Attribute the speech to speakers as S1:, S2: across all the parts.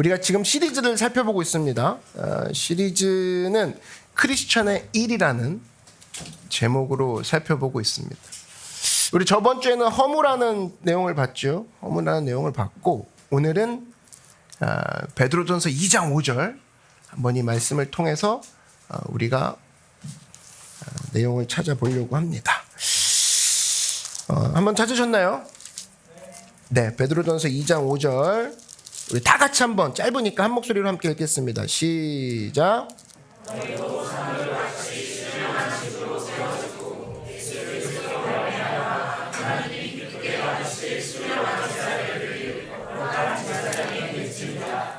S1: 우리가 지금 시리즈를 살펴보고 있습니다. 시리즈는 크리스천의 일이라는 제목으로 살펴보고 있습니다. 우리 저번 주에는 허무라는 내용을 봤죠. 허무라는 내용을 봤고 오늘은 베드로전서 2장 5절 한번 이 말씀을 통해서 우리가 내용을 찾아보려고 합니다. 한번 찾으셨나요? 네, 베드로전서 2장 5절 우리 다 같이 한번 짧으니까 한 목소리로 함께 읽겠습니다. 시작.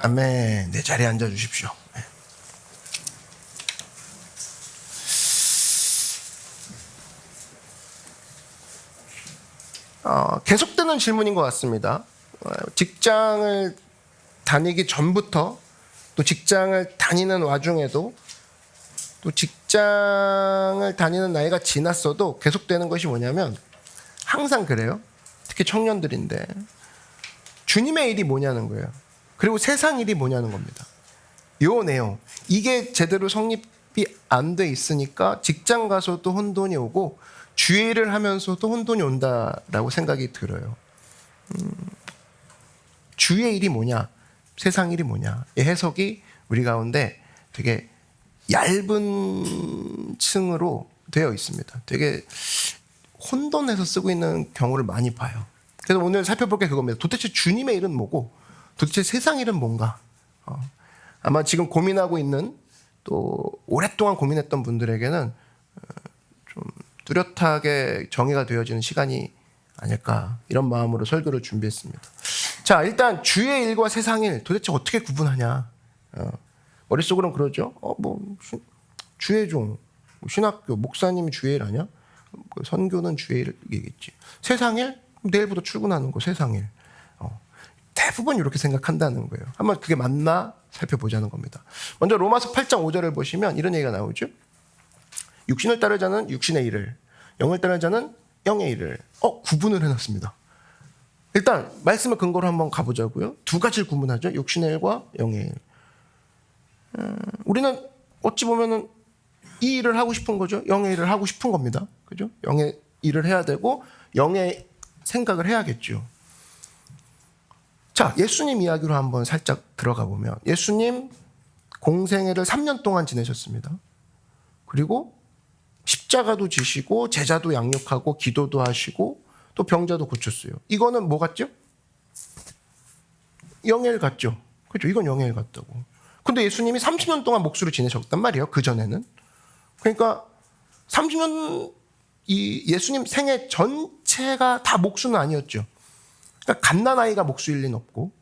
S1: 아멘. 내 자리에 앉아 주십시오. 계속되는 질문인 것 같습니다. 직장을 다니기 전부터 또 직장을 다니는 와중에도 또 직장을 다니는 나이가 지났어도 계속되는 것이 뭐냐면 항상 그래요. 특히 청년들인데 주님의 일이 뭐냐는 거예요. 그리고 세상 일이 뭐냐는 겁니다. 요 내용 이게 제대로 성립이 안 돼 있으니까 직장 가서도 혼돈이 오고 주의 일을 하면서도 혼돈이 온다라고 생각이 들어요. 주의 일이 뭐냐, 세상 일이 뭐냐, 이 해석이 우리 가운데 되게 얇은 층으로 되어 있습니다. 되게 혼돈해서 쓰고 있는 경우를 많이 봐요. 그래서 오늘 살펴볼 게 그겁니다. 도대체 주님의 일은 뭐고 도대체 세상 일은 뭔가. 아마 지금 고민하고 있는 또 오랫동안 고민했던 분들에게는 좀 뚜렷하게 정의가 되어지는 시간이 아닐까 이런 마음으로 설교를 준비했습니다. 자, 일단 주의 일과 세상 일 도대체 어떻게 구분하냐. 머릿속으로는 그러죠. 주의 종, 신학교 목사님이 주의 일 하냐? 선교는 주의 일이겠지. 세상 일? 내일부터 출근하는 거 세상 일. 대부분 이렇게 생각한다는 거예요. 한번 그게 맞나 살펴보자는 겁니다. 먼저 로마서 8장 5절을 보시면 이런 얘기가 나오죠. 육신을 따르는 자는 육신의 일을, 영을 따르는 자는 영의 일을 구분을 해놨습니다. 일단 말씀의 근거로 한번 가보자고요. 두 가지를 구분하죠. 육신의 일과 영의 일. 우리는 어찌 보면은 이 일을 하고 싶은 거죠. 영의 일을 하고 싶은 겁니다. 그죠? 영의 일을 해야 되고 영의 생각을 해야겠죠. 자, 예수님 이야기로 한번 살짝 들어가 보면 예수님 공생애를 3년 동안 지내셨습니다. 그리고 십자가도 지시고 제자도 양육하고 기도도 하시고 또 병자도 고쳤어요. 이거는 뭐 같죠? 영의 일 같죠? 그렇죠? 이건 영의 일 같다고. 근데 예수님이 30년 동안 목수로 지내셨단 말이에요. 그전에는. 그러니까 30년 이 예수님 생애 전체가 다 목수는 아니었죠. 그러니까 갓난아이가 목수일 리는 없고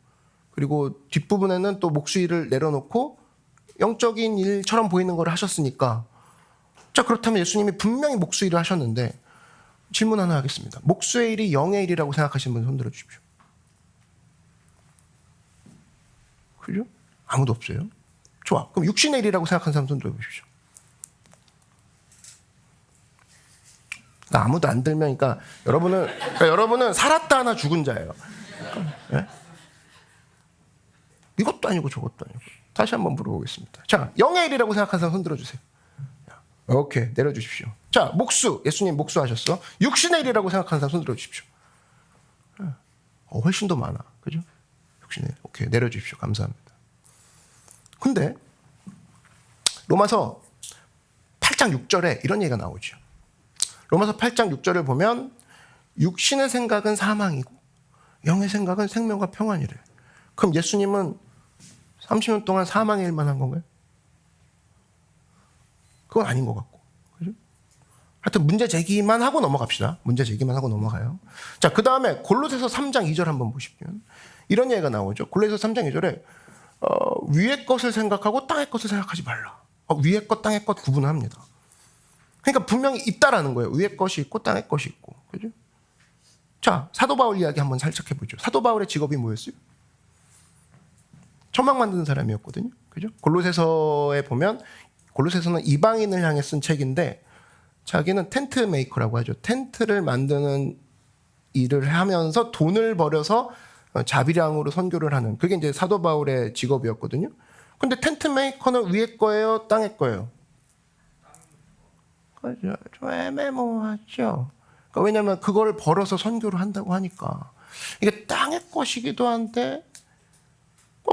S1: 그리고 뒷부분에는 또 목수 일을 내려놓고 영적인 일처럼 보이는 걸 하셨으니까 자, 그렇다면 예수님이 분명히 목수 일을 하셨는데 질문 하나 하겠습니다. 목수의 일이 영의 일이라고 생각하시는 분 손들어 주십시오. 그죠? 아무도 없어요? 좋아. 그럼 육신의 일이라고 생각하는 사람 손들어 보십시오. 아무도 안 들면 그러니까 여러분은 살았다 하나 죽은 자예요. 네? 이것도 아니고 저것도 아니고. 다시 한번 물어보겠습니다. 자, 영의 일이라고 생각하는 사람 손들어 주세요. 오케이, 내려주십시오. 자, 목수, 예수님 목수하셨어. 육신의 일이라고 생각하는 사람 손들어 주십시오. 훨씬 더 많아. 그죠? 육신의 일. 오케이, 내려주십시오. 감사합니다. 근데 로마서 8장 6절에 이런 얘기가 나오죠. 로마서 8장 6절을 보면 육신의 생각은 사망이고 영의 생각은 생명과 평안이래. 그럼 예수님은 30년 동안 사망의 일만 한 건가요? 그건 아닌 것 같고. 그죠? 하여튼 문제 제기만 하고 넘어갑시다. 문제 제기만 하고 넘어가요. 자, 그 다음에 골로새서 3장 2절 한번 보시면 이런 얘기가 나오죠. 골로새서 3장 2절에 위의 것을 생각하고 땅의 것을 생각하지 말라. 위의 것, 땅의 것 구분을 합니다. 그러니까 분명히 있다라는 거예요. 위의 것이 있고 땅의 것이 있고. 그죠? 자, 사도 바울 이야기 한번 살짝 해보죠. 사도 바울의 직업이 뭐였어요? 천막 만드는 사람이었거든요. 그죠? 골로새서에 보면 골로새서는 이방인을 향해 쓴 책인데 자기는 텐트 메이커라고 하죠. 텐트를 만드는 일을 하면서 돈을 벌여서 자비량으로 선교를 하는 그게 이제 사도 바울의 직업이었거든요. 근데 텐트 메이커는 위에 거예요, 땅에 거예요? 좀 애매모호하죠. 그러니까 왜냐하면 그걸 벌어서 선교를 한다고 하니까 이게 땅의 것이기도 한데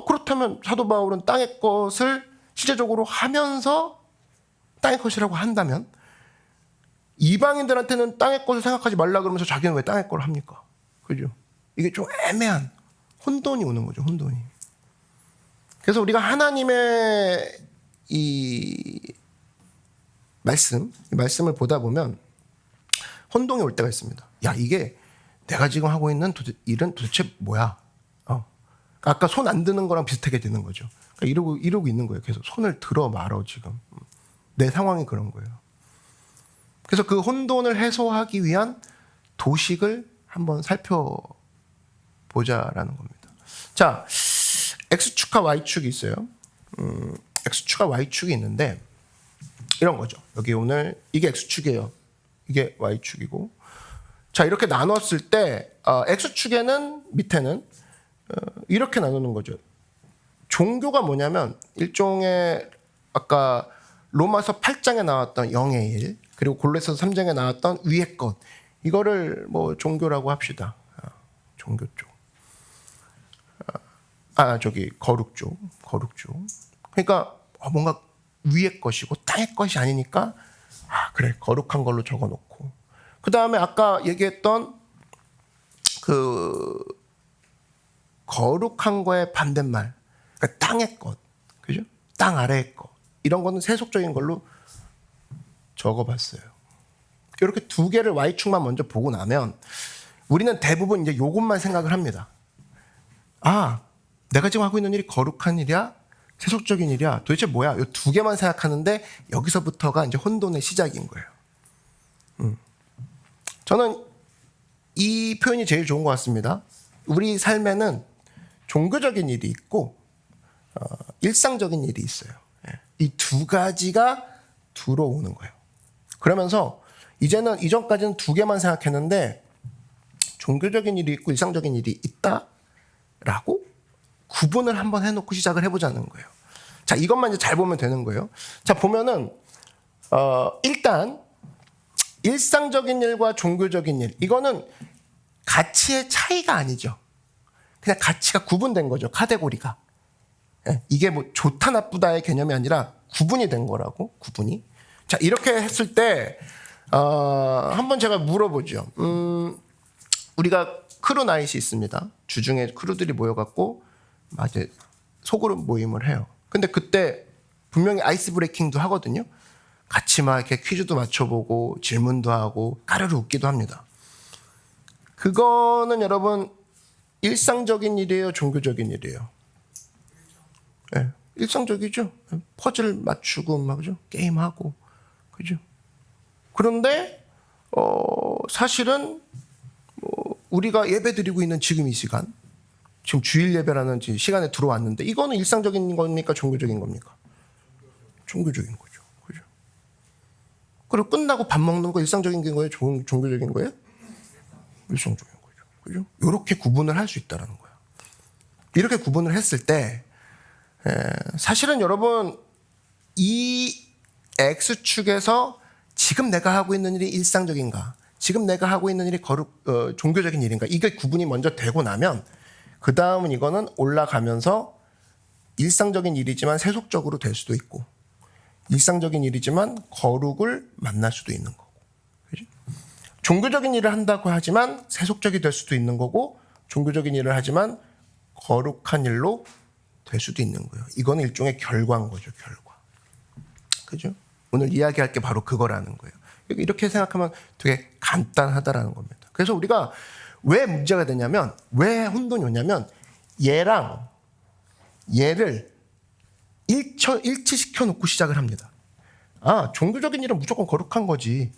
S1: 그렇다면 사도 바울은 땅의 것을 실제적으로 하면서 땅의 것이라고 한다면 이방인들한테는 땅의 것을 생각하지 말라 그러면서 자기는 왜 땅의 걸 합니까? 그죠? 이게 좀 애매한 혼돈이 오는 거죠. 혼돈이. 그래서 우리가 하나님의 이 말씀을 보다 보면 혼동이 올 때가 있습니다. 야, 이게 내가 지금 하고 있는 일은 도대체 뭐야? 아까 손 안 드는 거랑 비슷하게 되는 거죠. 그러니까 이러고 있는 거예요. 계속 손을 들어 말어 지금. 내 상황이 그런 거예요. 그래서 그 혼돈을 해소하기 위한 도식을 한번 살펴보자라는 겁니다. 자, X축과 Y축이 있어요. X축과 Y축이 있는데 이런 거죠. 여기 오늘 이게 X축이에요. 이게 Y축이고. 자, 이렇게 나눴을 때 X축에는 밑에는 이렇게 나누는 거죠. 종교가 뭐냐면 일종의 아까 로마서 8장에 나왔던 영의 일 그리고 골로새서 3장에 나왔던 위의 것 이거를 뭐 종교라고 합시다. 종교 쪽. 거룩 쪽. 그러니까 뭔가 위의 것이고 땅의 것이 아니니까 그래 거룩한 걸로 적어놓고 그 다음에 아까 얘기했던 그 거룩한 거의 반대말 그러니까 땅의 것 그죠? 땅 아래의 것 이런 거는 세속적인 걸로 적어봤어요. 이렇게 두 개를 Y축만 먼저 보고 나면 우리는 대부분 이제 요것만 생각을 합니다. 내가 지금 하고 있는 일이 거룩한 일이야? 세속적인 일이야? 도대체 뭐야? 이 두 개만 생각하는데 여기서부터가 이제 혼돈의 시작인 거예요. 저는 이 표현이 제일 좋은 것 같습니다. 우리 삶에는 종교적인 일이 있고 일상적인 일이 있어요. 이 두 가지가 들어오는 거예요. 그러면서 이전까지는 두 개만 생각했는데 종교적인 일이 있고 일상적인 일이 있다라고 구분을 한번 해놓고 시작을 해보자는 거예요. 자, 이것만 이제 잘 보면 되는 거예요. 자, 보면은 일단 일상적인 일과 종교적인 일 이거는 가치의 차이가 아니죠. 그냥 가치가 구분된 거죠. 카테고리가. 이게 뭐 좋다 나쁘다의 개념이 아니라 구분이 된 거라고. 구분이. 자, 이렇게 했을 때 한번 제가 물어보죠. 우리가 크루 나잇이 있습니다. 주중에 크루들이 모여갖고 이제 소그룹 모임을 해요. 근데 그때 분명히 아이스 브레이킹도 하거든요. 같이 막 이렇게 퀴즈도 맞춰보고 질문도 하고 까르르 웃기도 합니다. 그거는 여러분 일상적인 일이에요, 종교적인 일이에요? 네, 일상적이죠. 퍼즐 맞추고 막 그죠? 게임하고 그죠? 그런데 사실은 우리가 예배드리고 있는 지금 이 시간 지금 주일 예배라는 시간에 들어왔는데 이거는 일상적인 겁니까? 종교적인 겁니까? 종교적인 거죠. 그죠? 그리고 끝나고 밥 먹는 거 일상적인 거예요? 종교적인 거예요? 일상적인 거죠. 그죠? 이렇게 구분을 할 수 있다는 거예요. 이렇게 구분을 했을 때 사실은 여러분 이 X축에서 지금 내가 하고 있는 일이 일상적인가? 지금 내가 하고 있는 일이 종교적인 일인가? 이게 구분이 먼저 되고 나면 그 다음은 이거는 올라가면서 일상적인 일이지만 세속적으로 될 수도 있고 일상적인 일이지만 거룩을 만날 수도 있는 거고 그죠? 종교적인 일을 한다고 하지만 세속적이 될 수도 있는 거고 종교적인 일을 하지만 거룩한 일로 될 수도 있는 거예요. 이거는 일종의 결과인 거죠. 결과. 그죠? 오늘 이야기할 게 바로 그거라는 거예요. 이렇게 생각하면 되게 간단하다라는 겁니다. 그래서 우리가 왜 문제가 되냐면 왜 혼돈이 오냐면 얘랑 얘를 일치시켜 놓고 시작을 합니다. 종교적인 일은 무조건 거룩한 거지.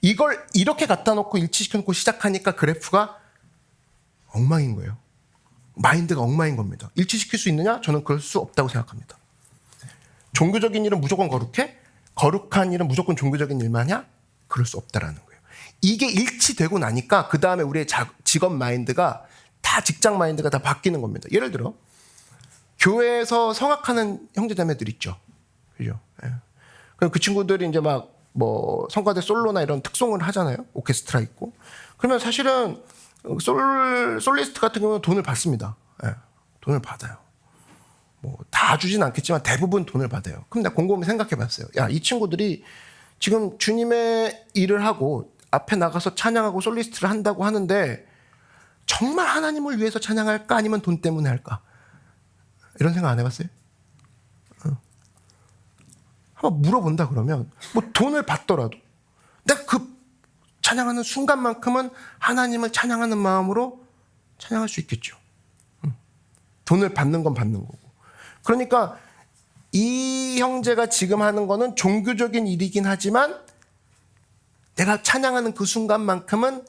S1: 이걸 이렇게 갖다 놓고 일치시켜 놓고 시작하니까 그래프가 엉망인 거예요. 마인드가 엉망인 겁니다. 일치시킬 수 있느냐? 저는 그럴 수 없다고 생각합니다. 종교적인 일은 무조건 거룩해? 거룩한 일은 무조건 종교적인 일만이야? 그럴 수 없다라는 거예요. 이게 일치되고 나니까 그 다음에 우리의 직업 마인드가 다 직장 마인드가 다 바뀌는 겁니다. 예를 들어 교회에서 성악하는 형제자매들 있죠. 그죠? 예. 그럼 그 친구들이 이제 막 뭐 성가대 솔로나 이런 특송을 하잖아요. 오케스트라 있고. 그러면 사실은 솔리스트 같은 경우는 돈을 받습니다. 예. 돈을 받아요. 뭐 다 주진 않겠지만 대부분 돈을 받아요. 그럼 내가 곰곰이 생각해 봤어요. 야, 이 친구들이 지금 주님의 일을 하고 앞에 나가서 찬양하고 솔리스트를 한다고 하는데 정말 하나님을 위해서 찬양할까 아니면 돈 때문에 할까? 이런 생각 안 해봤어요? 한번 물어본다 그러면 뭐 돈을 받더라도 내가 그 찬양하는 순간만큼은 하나님을 찬양하는 마음으로 찬양할 수 있겠죠. 돈을 받는 건 받는 거고. 그러니까 이 형제가 지금 하는 거는 종교적인 일이긴 하지만 내가 찬양하는 그 순간만큼은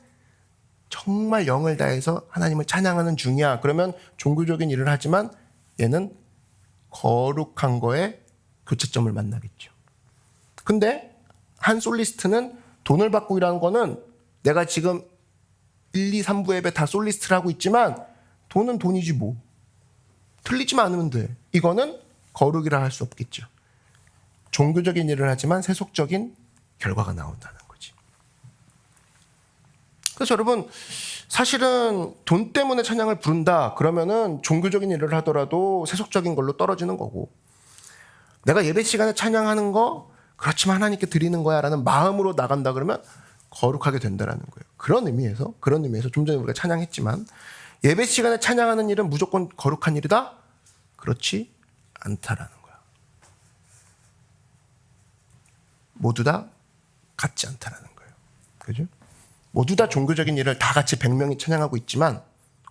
S1: 정말 영을 다해서 하나님을 찬양하는 중이야. 그러면 종교적인 일을 하지만 얘는 거룩한 거에 교차점을 만나겠죠. 근데 한 솔리스트는 돈을 받고 일하는 거는 내가 지금 1, 2, 3부 예배 다 솔리스트를 하고 있지만 돈은 돈이지 뭐. 틀리지만 않으면 돼. 이거는 거룩이라 할 수 없겠죠. 종교적인 일을 하지만 세속적인 결과가 나온다는 거지. 그래서 여러분 사실은 돈 때문에 찬양을 부른다 그러면은 종교적인 일을 하더라도 세속적인 걸로 떨어지는 거고, 내가 예배 시간에 찬양하는 거 그렇지만 하나님께 드리는 거야 라는 마음으로 나간다 그러면 거룩하게 된다라는 거예요. 그런 의미에서 좀 전에 우리가 찬양했지만 예배 시간에 찬양하는 일은 무조건 거룩한 일이다? 그렇지 않다라는 거야. 모두 다 같지 않다라는 거예요. 그죠? 모두 다 종교적인 일을 다 같이 100명이 찬양하고 있지만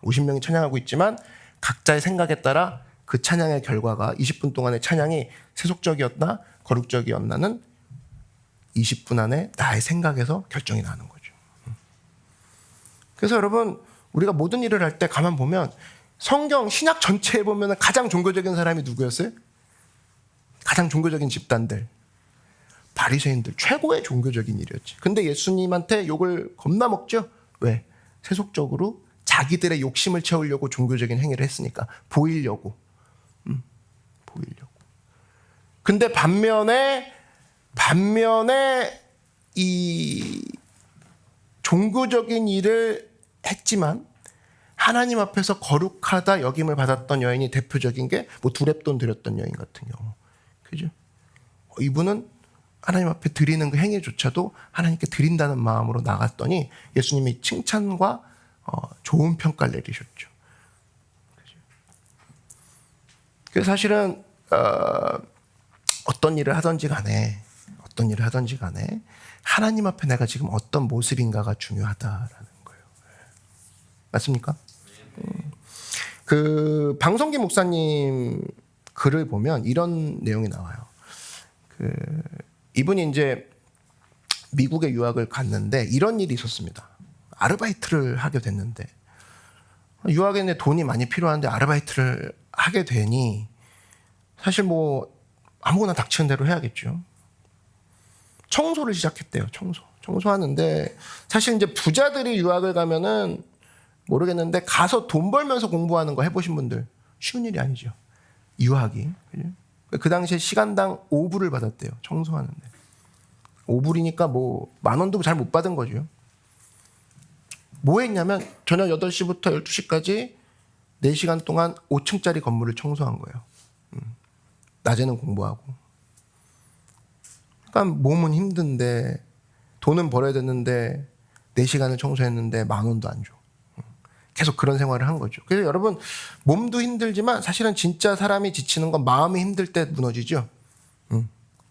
S1: 50명이 찬양하고 있지만 각자의 생각에 따라 그 찬양의 결과가 20분 동안의 찬양이 세속적이었나 거룩적이었나는 20분 안에 나의 생각에서 결정이 나는 거죠. 그래서 여러분 우리가 모든 일을 할 때 가만 보면 성경 신약 전체에 보면 가장 종교적인 사람이 누구였어요? 가장 종교적인 집단들, 바리새인들, 최고의 종교적인 일이었지. 근데 예수님한테 욕을 겁나 먹죠. 왜? 세속적으로 자기들의 욕심을 채우려고 종교적인 행위를 했으니까. 보이려고. 보이려고. 근데 반면에 이 종교적인 일을 했지만 하나님 앞에서 거룩하다 여김을 받았던 여인이 대표적인 게 뭐 두렙돈 드렸던 여인 같은 경우. 그죠? 이분은 하나님 앞에 드리는 그 행위조차도 하나님께 드린다는 마음으로 나갔더니 예수님이 칭찬과 좋은 평가를 내리셨죠. 그래서 사실은 어떤 일을 하든지 간에 하나님 앞에 내가 지금 어떤 모습인가가 중요하다라는 거예요. 맞습니까? 그 방성기 목사님 글을 보면 이런 내용이 나와요. 이분이 이제 미국에 유학을 갔는데 이런 일이 있었습니다. 아르바이트를 하게 됐는데 유학에 돈이 많이 필요한데 아르바이트를 하게 되니 사실 뭐 아무거나 닥치는 대로 해야겠죠. 청소를 시작했대요. 청소하는데 사실 이제 부자들이 유학을 가면은 모르겠는데 가서 돈 벌면서 공부하는 거 해보신 분들 쉬운 일이 아니죠. 유학이. 그 당시에 시간당 5불을 받았대요. 청소하는데. 5불이니까 뭐 10,000원도 잘 못 받은 거죠. 뭐 했냐면 저녁 8시부터 12시까지 4시간 동안 5층짜리 건물을 청소한 거예요. 낮에는 공부하고. 그러니까 몸은 힘든데 돈은 벌어야 되는데 4시간을 청소했는데 10,000원도 안 줘. 계속 그런 생활을 한 거죠. 그래서 여러분 몸도 힘들지만 사실은 진짜 사람이 지치는 건 마음이 힘들 때 무너지죠.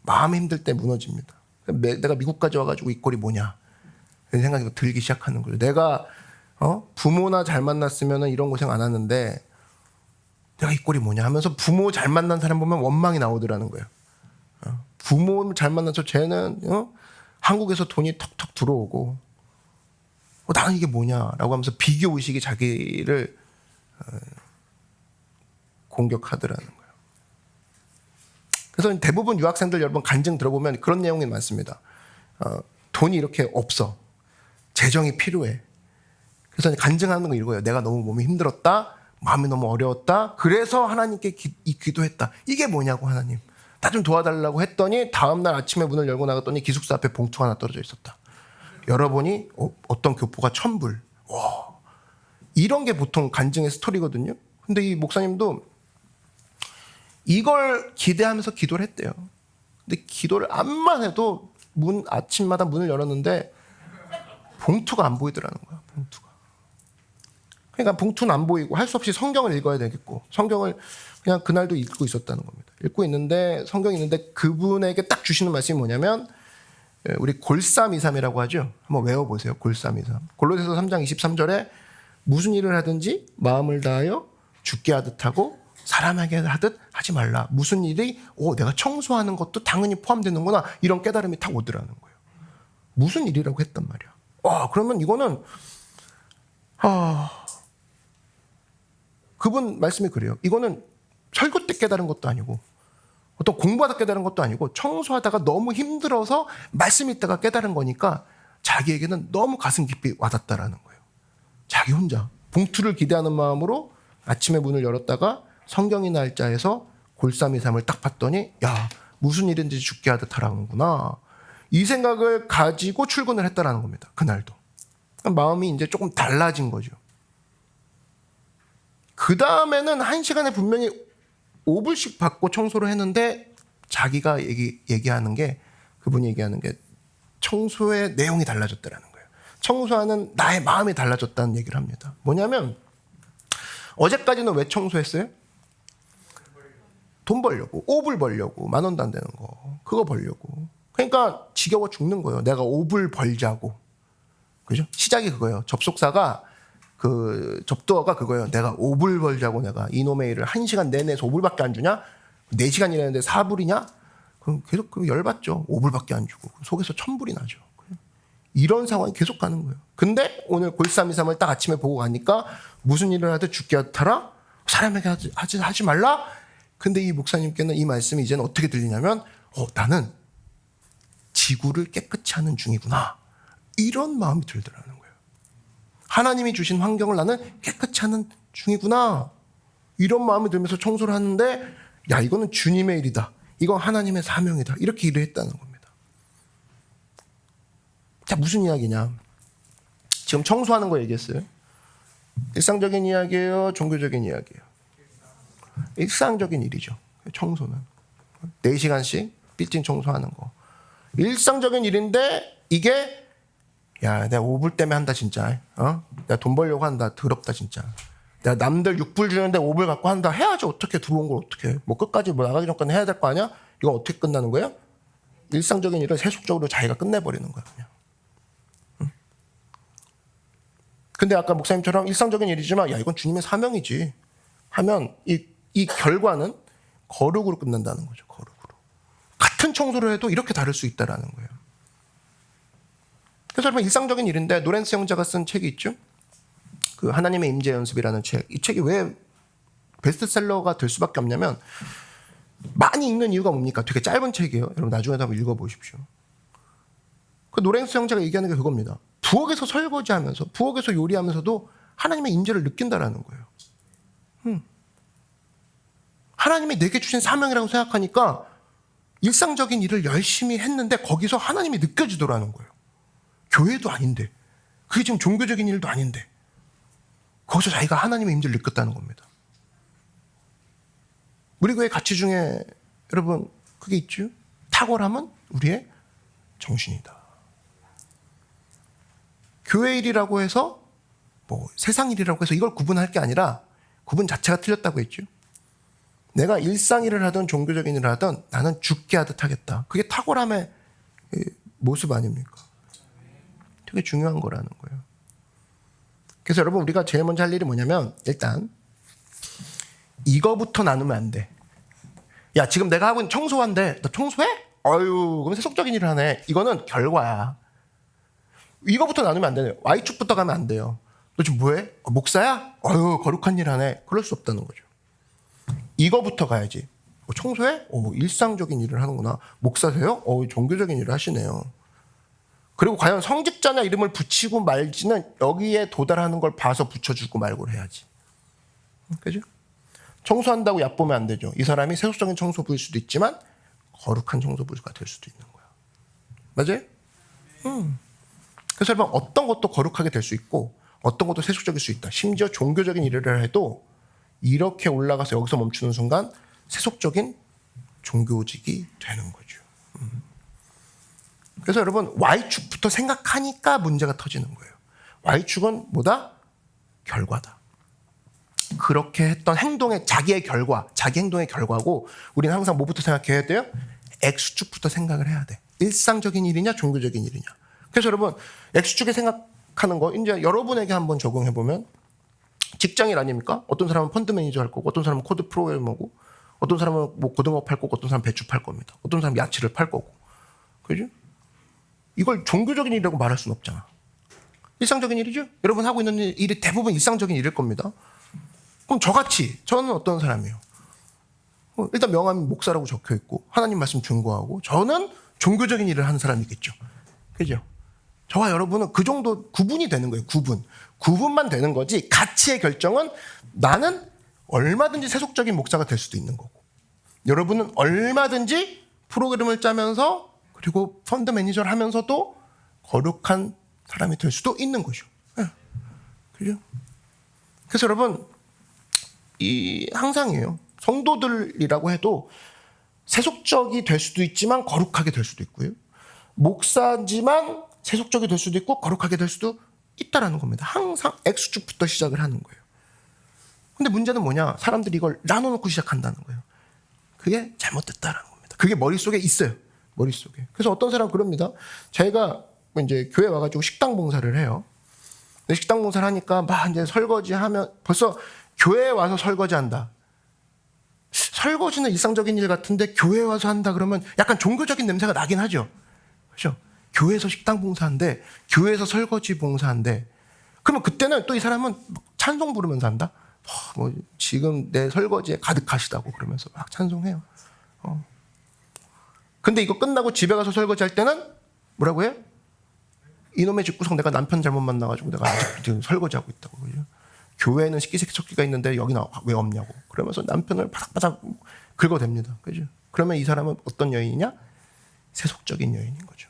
S1: 마음이 힘들 때 무너집니다. 내가 미국까지 와가지고 이 꼴이 뭐냐 이런 생각이 들기 시작하는 거죠. 내가 부모나 잘 만났으면 이런 고생 안 하는데 내가 이 꼴이 뭐냐 하면서 부모 잘 만난 사람 보면 원망이 나오더라는 거예요. 부모 잘 만나서 쟤는 한국에서 돈이 턱턱 들어오고 나는 이게 뭐냐라고 하면서 비교의식이 자기를 공격하더라는 거예요. 그래서 대부분 유학생들 여러분 간증 들어보면 그런 내용이 많습니다. 돈이 이렇게 없어. 재정이 필요해. 그래서 간증하는 거 이거예요. 내가 너무 몸이 힘들었다. 마음이 너무 어려웠다. 그래서 하나님께 기도했다. 이게 뭐냐고 하나님. 나 좀 도와달라고 했더니 다음날 아침에 문을 열고 나갔더니 기숙사 앞에 봉투가 하나 떨어져 있었다. 열어보니 어떤 교포가 1,000불. 와, 이런 게 보통 간증의 스토리거든요. 근데 이 목사님도 이걸 기대하면서 기도를 했대요. 근데 기도를 암만 해도 아침마다 문을 열었는데 봉투가 안 보이더라는 거야. 봉투가. 그러니까 봉투는 안 보이고 할 수 없이 성경을 읽어야 되겠고 성경을 그냥 그날도 읽고 있었다는 겁니다. 읽고 있는데 성경이 있는데 그분에게 딱 주시는 말씀이 뭐냐면 우리 골삼이삼이라고 하죠. 한번 외워보세요. 골삼이삼. 골로새서 3장 23절에 무슨 일을 하든지 마음을 다하여 죽게 하듯 하고 사람에게 하듯 하지 말라. 무슨 일이 내가 청소하는 것도 당연히 포함되는구나. 이런 깨달음이 탁 오더라는 거예요. 무슨 일이라고 했단 말이야. 그러면 이거는 그분 말씀이 그래요. 이거는 설교 때 깨달은 것도 아니고 어떤 공부하다 깨달은 것도 아니고 청소하다가 너무 힘들어서 말씀 읽다가 깨달은 거니까 자기에게는 너무 가슴 깊이 와닿다라는 거예요. 자기 혼자 봉투를 기대하는 마음으로 아침에 문을 열었다가 성경의 날짜에서 골삼이삼을 딱 봤더니 야, 무슨 일인지 죽게 하듯 하라는구나. 이 생각을 가지고 출근을 했다라는 겁니다. 그날도. 마음이 이제 조금 달라진 거죠. 그 다음에는 1시간에 분명히 5불씩 받고 청소를 했는데 자기가 얘기하는 게 그분이 얘기하는 게 청소의 내용이 달라졌다라는 거예요. 청소하는 나의 마음이 달라졌다는 얘기를 합니다. 뭐냐면 어제까지는 왜 청소했어요? 돈 벌려고. 5불 벌려고. 10,000원도 안 되는 거. 그거 벌려고. 그러니까 지겨워 죽는 거예요. 내가 5불 벌자고. 그죠? 시작이 그거예요. 접속사가 접두어가 그거예요. 내가 5불 벌자고 내가 이놈의 일을 1시간 내내서 5불밖에 안 주냐? 4시간 일했는데 4불이냐? 그럼 계속 열받죠. 5불밖에 안 주고. 속에서 1,000불이 나죠. 이런 상황이 계속 가는 거예요. 근데 오늘 골삼이삼을 딱 아침에 보고 가니까 무슨 일을 하든 죽게 하라? 사람에게 하지 말라? 근데 이 목사님께는 이 말씀이 이제는 어떻게 들리냐면 나는 지구를 깨끗이 하는 중이구나. 이런 마음이 들더라는 거예요. 하나님이 주신 환경을 나는 깨끗이 하는 중이구나. 이런 마음이 들면서 청소를 하는데 야, 이거는 주님의 일이다. 이건 하나님의 사명이다. 이렇게 일을 했다는 겁니다. 자, 무슨 이야기냐. 지금 청소하는 거 얘기했어요. 일상적인 이야기예요? 종교적인 이야기예요? 일상적인 일이죠. 청소는. 4시간씩 빌딩 청소하는 거. 일상적인 일인데 이게 야, 내가 5불 때문에 한다 진짜. 내가 돈 벌려고 한다. 더럽다 진짜. 내가 남들 6불 주는데 5불 갖고 한다. 해야죠. 어떻게 들어온 걸 어떻게. 끝까지 나가기 전까지 해야 될 거 아니야? 이건 어떻게 끝나는 거예요? 일상적인 일을 세속적으로 자기가 끝내버리는 거야. 그냥. 근데 아까 목사님처럼 일상적인 일이지만 야, 이건 주님의 사명이지 하면 이 결과는 거룩으로 끝난다는 거죠. 거룩으로. 같은 청소를 해도 이렇게 다를 수 있다라는 거예요. 그래서 여러분 일상적인 일인데 노렌스 형제가 쓴 책이 있죠. 그 하나님의 임재 연습이라는 책. 이 책이 왜 베스트셀러가 될 수밖에 없냐면 많이 읽는 이유가 뭡니까? 되게 짧은 책이에요. 여러분 나중에도 한번 읽어보십시오. 그 노렌스 형제가 얘기하는 게 그겁니다. 부엌에서 설거지하면서 부엌에서 요리하면서도 하나님의 임재를 느낀다라는 거예요. 하나님이 내게 주신 사명이라고 생각하니까 일상적인 일을 열심히 했는데 거기서 하나님이 느껴지더라는 거예요. 교회도 아닌데 그게 지금 종교적인 일도 아닌데 거기서 자기가 하나님의 임재를 느꼈다는 겁니다. 우리 교회 가치 중에 여러분 그게 있죠. 탁월함은 우리의 정신이다. 교회 일이라고 해서 세상 일이라고 해서 이걸 구분할 게 아니라 구분 자체가 틀렸다고 했죠. 내가 일상 일을 하든 종교적인 일을 하든 나는 죽게 하듯 하겠다. 그게 탁월함의 모습 아닙니까? 되게 중요한 거라는 거예요. 그래서 여러분 우리가 제일 먼저 할 일이 뭐냐면 일단 이거부터 나누면 안 돼. 야, 지금 내가 하고 있는 청소한데 너 청소해? 그럼 세속적인 일을 하네. 이거는 결과야. 이거부터 나누면 안 되네요. Y축부터 가면 안 돼요. 너 지금 뭐해? 목사야? 거룩한 일 하네. 그럴 수 없다는 거죠. 이거부터 가야지. 청소해? 일상적인 일을 하는구나. 목사세요? 종교적인 일을 하시네요. 그리고 과연 성직자냐 이름을 붙이고 말지는 여기에 도달하는 걸 봐서 붙여주고 말고 해야지. 그죠? 청소한다고 얕보면 안 되죠. 이 사람이 세속적인 청소부일 수도 있지만 거룩한 청소부가 될 수도 있는 거야. 맞아요? 그래서 여러분 어떤 것도 거룩하게 될 수 있고 어떤 것도 세속적일 수 있다. 심지어 종교적인 일을 해도 이렇게 올라가서 여기서 멈추는 순간 세속적인 종교직이 되는 거죠. 그래서 여러분 Y축부터 생각하니까 문제가 터지는 거예요. Y축은 뭐다? 결과다. 그렇게 했던 행동의 자기의 결과, 자기 행동의 결과고 우리는 항상 뭐부터 생각해야 돼요? X축부터 생각을 해야 돼. 일상적인 일이냐 종교적인 일이냐. 그래서 여러분 X축에 생각하는 거 이제 여러분에게 한번 적용해 보면 직장일 아닙니까? 어떤 사람은 펀드 매니저 할 거고 어떤 사람은 코드 프로그래머고 어떤 사람은 뭐 고등어 팔 거고 어떤 사람은 배추 팔 겁니다. 어떤 사람은 야채를 팔 거고. 그죠? 이걸 종교적인 일이라고 말할 수는 없잖아. 일상적인 일이죠? 여러분 하고 있는 일이 대부분 일상적인 일일 겁니다. 그럼 저같이 저는 어떤 사람이에요? 일단 명함이 목사라고 적혀 있고 하나님 말씀 증거하고 저는 종교적인 일을 하는 사람이겠죠. 그죠? 저와 여러분은 그 정도 구분이 되는 거예요. 구분만 되는 거지 가치의 결정은 나는 얼마든지 세속적인 목사가 될 수도 있는 거고 여러분은 얼마든지 프로그램을 짜면서 그리고 펀드 매니저를 하면서도 거룩한 사람이 될 수도 있는 거죠. 그죠? 그래서 여러분 이 항상이에요. 성도들이라고 해도 세속적이 될 수도 있지만 거룩하게 될 수도 있고요. 목사지만 세속적이 될 수도 있고 거룩하게 될 수도 있다라는 겁니다. 항상 X축부터 시작을 하는 거예요. 근데 문제는 뭐냐? 사람들이 이걸 나눠놓고 시작한다는 거예요. 그게 잘못됐다라는 겁니다. 그게 머릿속에 있어요. 머릿속에. 그래서 어떤 사람은 그럽니다. 제가 이제 교회 와가지고 식당 봉사를 해요. 식당 봉사를 하니까 막 이제 설거지 하면 벌써 교회에 와서 설거지 한다. 설거지는 일상적인 일 같은데 교회에 와서 한다 그러면 약간 종교적인 냄새가 나긴 하죠. 그렇죠? 교회에서 식당 봉사한대, 교회에서 설거지 봉사한대. 그러면 그때는 또 이 사람은 찬송 부르면서 한다. 뭐 지금 내 설거지에 가득하시다고 그러면서 막 찬송해요. 근데 이거 끝나고 집에 가서 설거지 할 때는 뭐라고 해요? 이놈의 집구석 내가 남편 잘못 만나가지고 내가 아직 지금 설거지하고 있다고. 그죠? 교회는 식기세척기가 있는데 여기는 왜 없냐고. 그러면서 남편을 바닥바닥 긁어댑니다. 그죠? 그러면 이 사람은 어떤 여인이냐? 세속적인 여인인 거죠.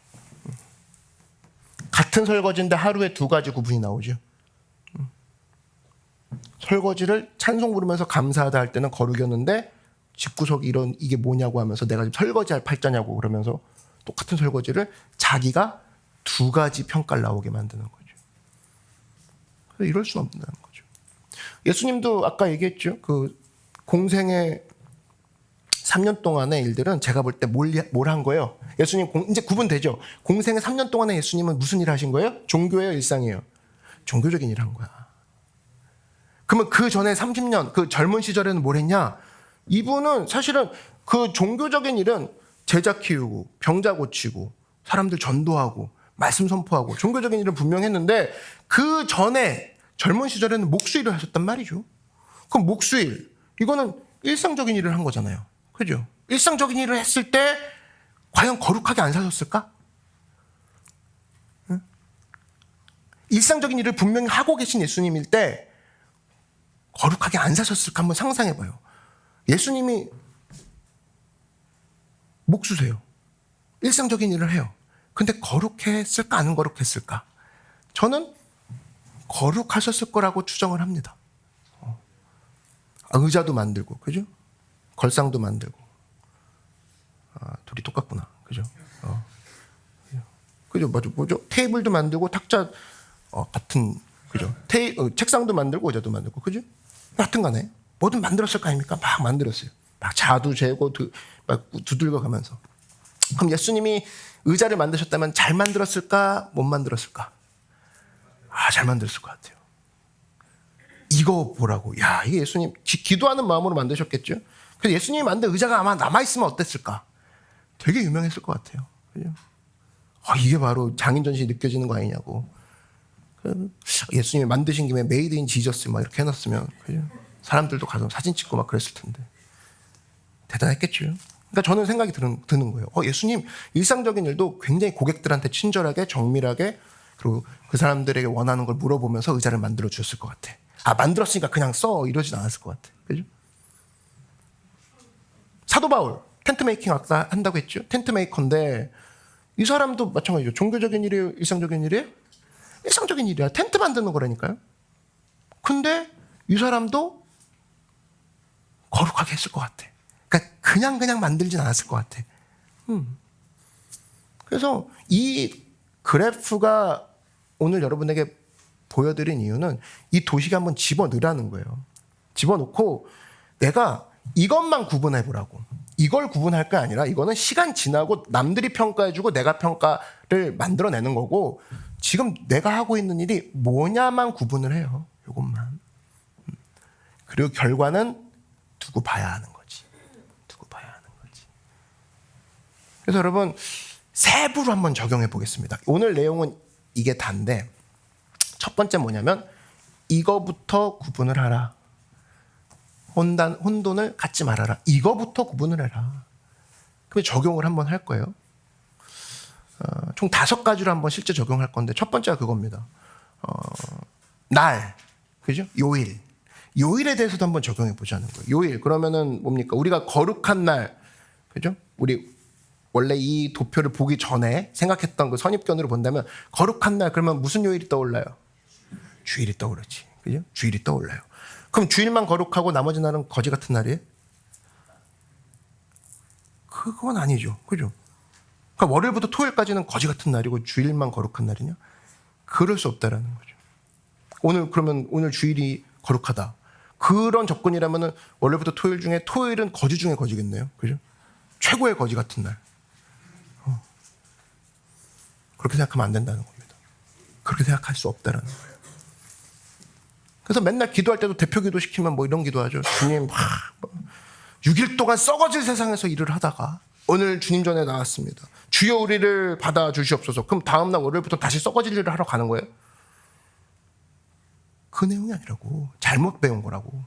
S1: 같은 설거지인데 하루에 두 가지 구분이 나오죠. 설거지를 찬송 부르면서 감사하다 할 때는 거룩이었는데 집구석이 이런 이게 뭐냐고 하면서 내가 지금 설거지할 팔자냐고 그러면서 똑같은 설거지를 자기가 두 가지 평가를 나오게 만드는 거죠. 그래서 이럴 수는 없다는 거죠. 예수님도 아까 얘기했죠. 그 공생의 3년 동안의 일들은 제가 볼 때 뭘 한 거예요? 예수님 이제 구분되죠. 공생의 3년 동안에 예수님은 무슨 일을 하신 거예요? 종교예요, 일상이에요? 종교적인 일을 한 거야. 그러면 그 전에 30년 그 젊은 시절에는 뭘 했냐? 이분은 사실은 그 종교적인 일은 제자 키우고 병자 고치고 사람들 전도하고 말씀 선포하고 종교적인 일은 분명 했는데 그 전에 젊은 시절에는 목수일을 하셨단 말이죠. 그럼 목수일 이거는 일상적인 일을 한 거잖아요. 그죠? 일상적인 일을 했을 때 과연 거룩하게 안 사셨을까? 응? 일상적인 일을 분명히 하고 계신 예수님일 때 거룩하게 안 사셨을까 한번 상상해봐요. 예수님이 목수세요. 일상적인 일을 해요. 근데 거룩했을까 안 거룩했을까? 저는 거룩하셨을 거라고 추정을 합니다. 의자도 만들고, 그죠? 걸상도 만들고. 둘이 똑같구나, 그죠? 그죠? 뭐죠? 테이블도 만들고 탁자 같은, 그죠? 책상도 만들고 의자도 만들고, 그죠? 하여튼 간에 뭐든 만들었을 거 아닙니까? 막 만들었어요. 막 자두 재고 막 두들겨 가면서. 그럼 예수님이 의자를 만드셨다면 잘 만들었을까? 못 만들었을까? 잘 만들었을 것 같아요. 이거 보라고. 야, 이게 예수님 기도하는 마음으로 만드셨겠죠? 그래서 예수님이 만든 의자가 아마 남아있으면 어땠을까? 되게 유명했을 것 같아요. 그죠? 이게 바로 장인전신이 느껴지는 거 아니냐고. 예수님이 만드신 김에 메이드 인 지저스 막 이렇게 해놨으면 그죠? 사람들도 가서 사진 찍고 막 그랬을 텐데 대단했겠죠. 그러니까 저는 생각이 드는 거예요. 예수님 일상적인 일도 굉장히 고객들한테 친절하게 정밀하게 그리고 그 사람들에게 원하는 걸 물어보면서 의자를 만들어 주셨을 것 같아. 만들었으니까 그냥 써 이러진 않았을 것 같아. 그죠? 사도 바울 텐트 메이킹 아까 한다고 했죠. 텐트 메이커인데 이 사람도 마찬가지죠. 종교적인 일이에요? 일상적인 일이에요? 일상적인 일이야. 텐트 만드는 거라니까요. 근데 이 사람도 거룩하게 했을 것 같아. 그러니까 그냥 만들진 않았을 것 같아. 그래서 이 그래프가 오늘 여러분에게 보여드린 이유는 이 도식에 한번 집어넣으라는 거예요. 집어넣고 내가 이것만 구분해 보라고. 이걸 구분할 게 아니라 이거는 시간 지나고 남들이 평가해주고 내가 평가를 만들어내는 거고 지금 내가 하고 있는 일이 뭐냐만 구분을 해요. 이것만. 그리고 결과는 두고 봐야 하는 거지. 두고 봐야 하는 거지. 그래서 여러분 세부로 한번 적용해 보겠습니다. 오늘 내용은 이게 다인데 첫 번째 뭐냐면 이거부터 구분을 하라. 혼돈을 갖지 말아라. 이거부터 구분을 해라. 그럼 적용을 한번 할 거예요. 총 5가지로 한번 실제 적용할 건데 첫 번째가 그겁니다. 날, 그죠? 요일. 요일에 대해서도 한번 적용해 보자는 거예요. 요일 그러면은 뭡니까? 우리가 거룩한 날, 그죠? 우리 원래 이 도표를 보기 전에 생각했던 그 선입견으로 본다면 거룩한 날 그러면 무슨 요일이 떠올라요? 주일이 떠오르지, 그죠? 주일이 떠올라요. 그럼 주일만 거룩하고 나머지 날은 거지 같은 날이에요? 그건 아니죠, 그죠? 그러니까 월요일부터 토요일까지는 거지 같은 날이고 주일만 거룩한 날이냐? 그럴 수 없다라는 거죠. 오늘 주일이 거룩하다. 그런 접근이라면은 월요일부터 토요일 중에 토요일은 거지 중에 거지겠네요, 그죠? 최고의 거지 같은 날. 그렇게 생각하면 안 된다는 겁니다. 그렇게 생각할 수 없다라는 거예요. 그래서 맨날 기도할 때도 대표 기도 시키면 뭐 이런 기도하죠. 주님, 6일 동안 썩어질 세상에서 일을 하다가 오늘 주님 전에 나왔습니다. 주여 우리를 받아 주시옵소서. 그럼 다음날 월요일부터 다시 썩어질 일을 하러 가는 거예요? 그 내용이 아니라고. 잘못 배운 거라고.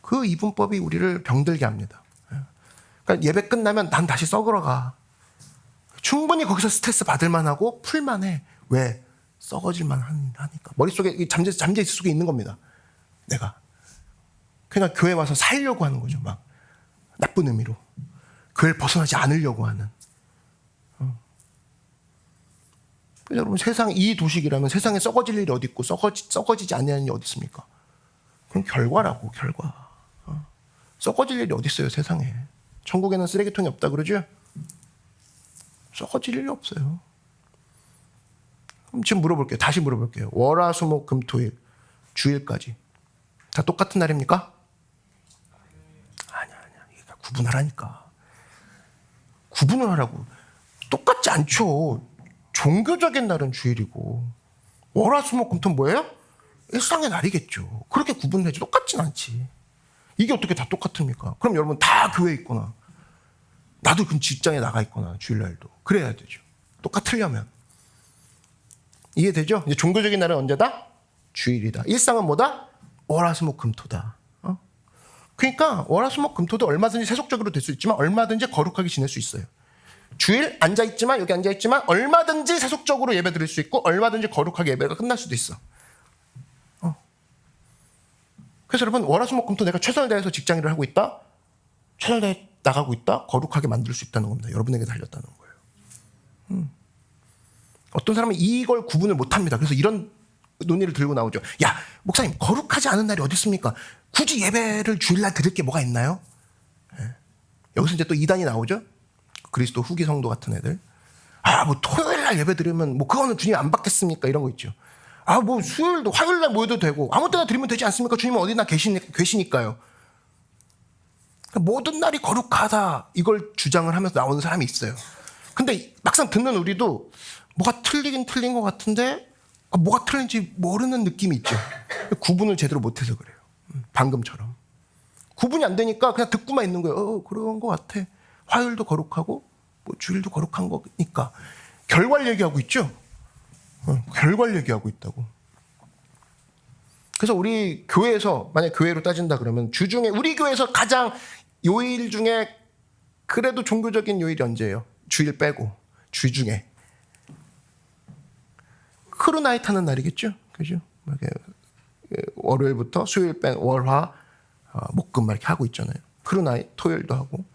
S1: 그 이분법이 우리를 병들게 합니다. 그러니까 예배 끝나면 난 다시 썩으러 가. 충분히 거기서 스트레스 받을 만하고 풀만 해. 왜? 썩어질만 하니까. 머릿속에 잠재 있을 수가 있는 겁니다. 내가. 그러니까 교회 와서 살려고 하는 거죠. 막 나쁜 의미로. 교회를 벗어나지 않으려고 하는. 여러분 이 도식이라면 세상에 썩어질 일이 어디 있고 썩어지지 않는 일이 어디 있습니까? 그건 결과라고. 결과. 썩어질 일이 어디 있어요 세상에. 천국에는 쓰레기통이 없다 그러죠? 썩어질 일이 없어요. 그럼 지금 다시 물어볼게요. 월화수목금토일 주일까지 다 똑같은 날입니까? 아니야. 이게 구분하라니까. 구분을 하라고. 똑같지 않죠. 종교적인 날은 주일이고 월화수목금토는 뭐예요? 일상의 날이겠죠. 그렇게 구분해야지. 똑같진 않지. 이게 어떻게 다 똑같습니까? 그럼 여러분 다 교회에 있거나 나도 그럼 직장에 나가 있거나 주일날도 그래야 되죠. 똑같으려면. 이해되죠? 이제 종교적인 날은 언제다? 주일이다. 일상은 뭐다? 월화수목금토다. 그러니까 월화수목금토도 얼마든지 세속적으로 될 수 있지만 얼마든지 거룩하게 지낼 수 있어요. 주일 여기 앉아있지만 얼마든지 세속적으로 예배 드릴 수 있고 얼마든지 거룩하게 예배가 끝날 수도 있어. 그래서 여러분 월화수목금토 내가 최선을 다해서 직장 일을 하고 있다. 최선을 다해 나가고 있다. 거룩하게 만들 수 있다는 겁니다. 여러분에게 달렸다는 거예요. 어떤 사람은 이걸 구분을 못합니다. 그래서 이런 논의를 들고 나오죠. 야 목사님 거룩하지 않은 날이 어디 있습니까? 굳이 예배를 주일날 드릴 게 뭐가 있나요? 여기서 이제 또 이단이 나오죠. 그리스도 후기 성도 같은 애들. 뭐 토요일날 예배 드리면 뭐 그거는 주님 안 받겠습니까? 이런 거 있죠. 뭐 수요일도 화요일날 모여도 되고 아무 때나 드리면 되지 않습니까? 주님은 어디나 계시니까요. 모든 날이 거룩하다 이걸 주장을 하면서 나오는 사람이 있어요. 근데 막상 듣는 우리도 뭐가 틀리긴 틀린 것 같은데 뭐가 틀린지 모르는 느낌이 있죠. 구분을 제대로 못해서 그래요. 방금처럼. 구분이 안 되니까 그냥 듣고만 있는 거예요. 그런 것 같아. 화요일도 거룩하고 뭐 주일도 거룩한 거니까. 결과를 얘기하고 있죠. 결과를 얘기하고 있다고. 그래서 우리 교회에서 만약 교회로 따진다 그러면 주 중에 우리 교회에서 가장 요일 중에 그래도 종교적인 요일이 언제예요? 주일 빼고 주 중에 크루나잇 하는 날이겠죠, 그죠? 월요일부터 수요일 뺀 월화 목금 이렇게 하고 있잖아요. 크루나잇 토요일도 하고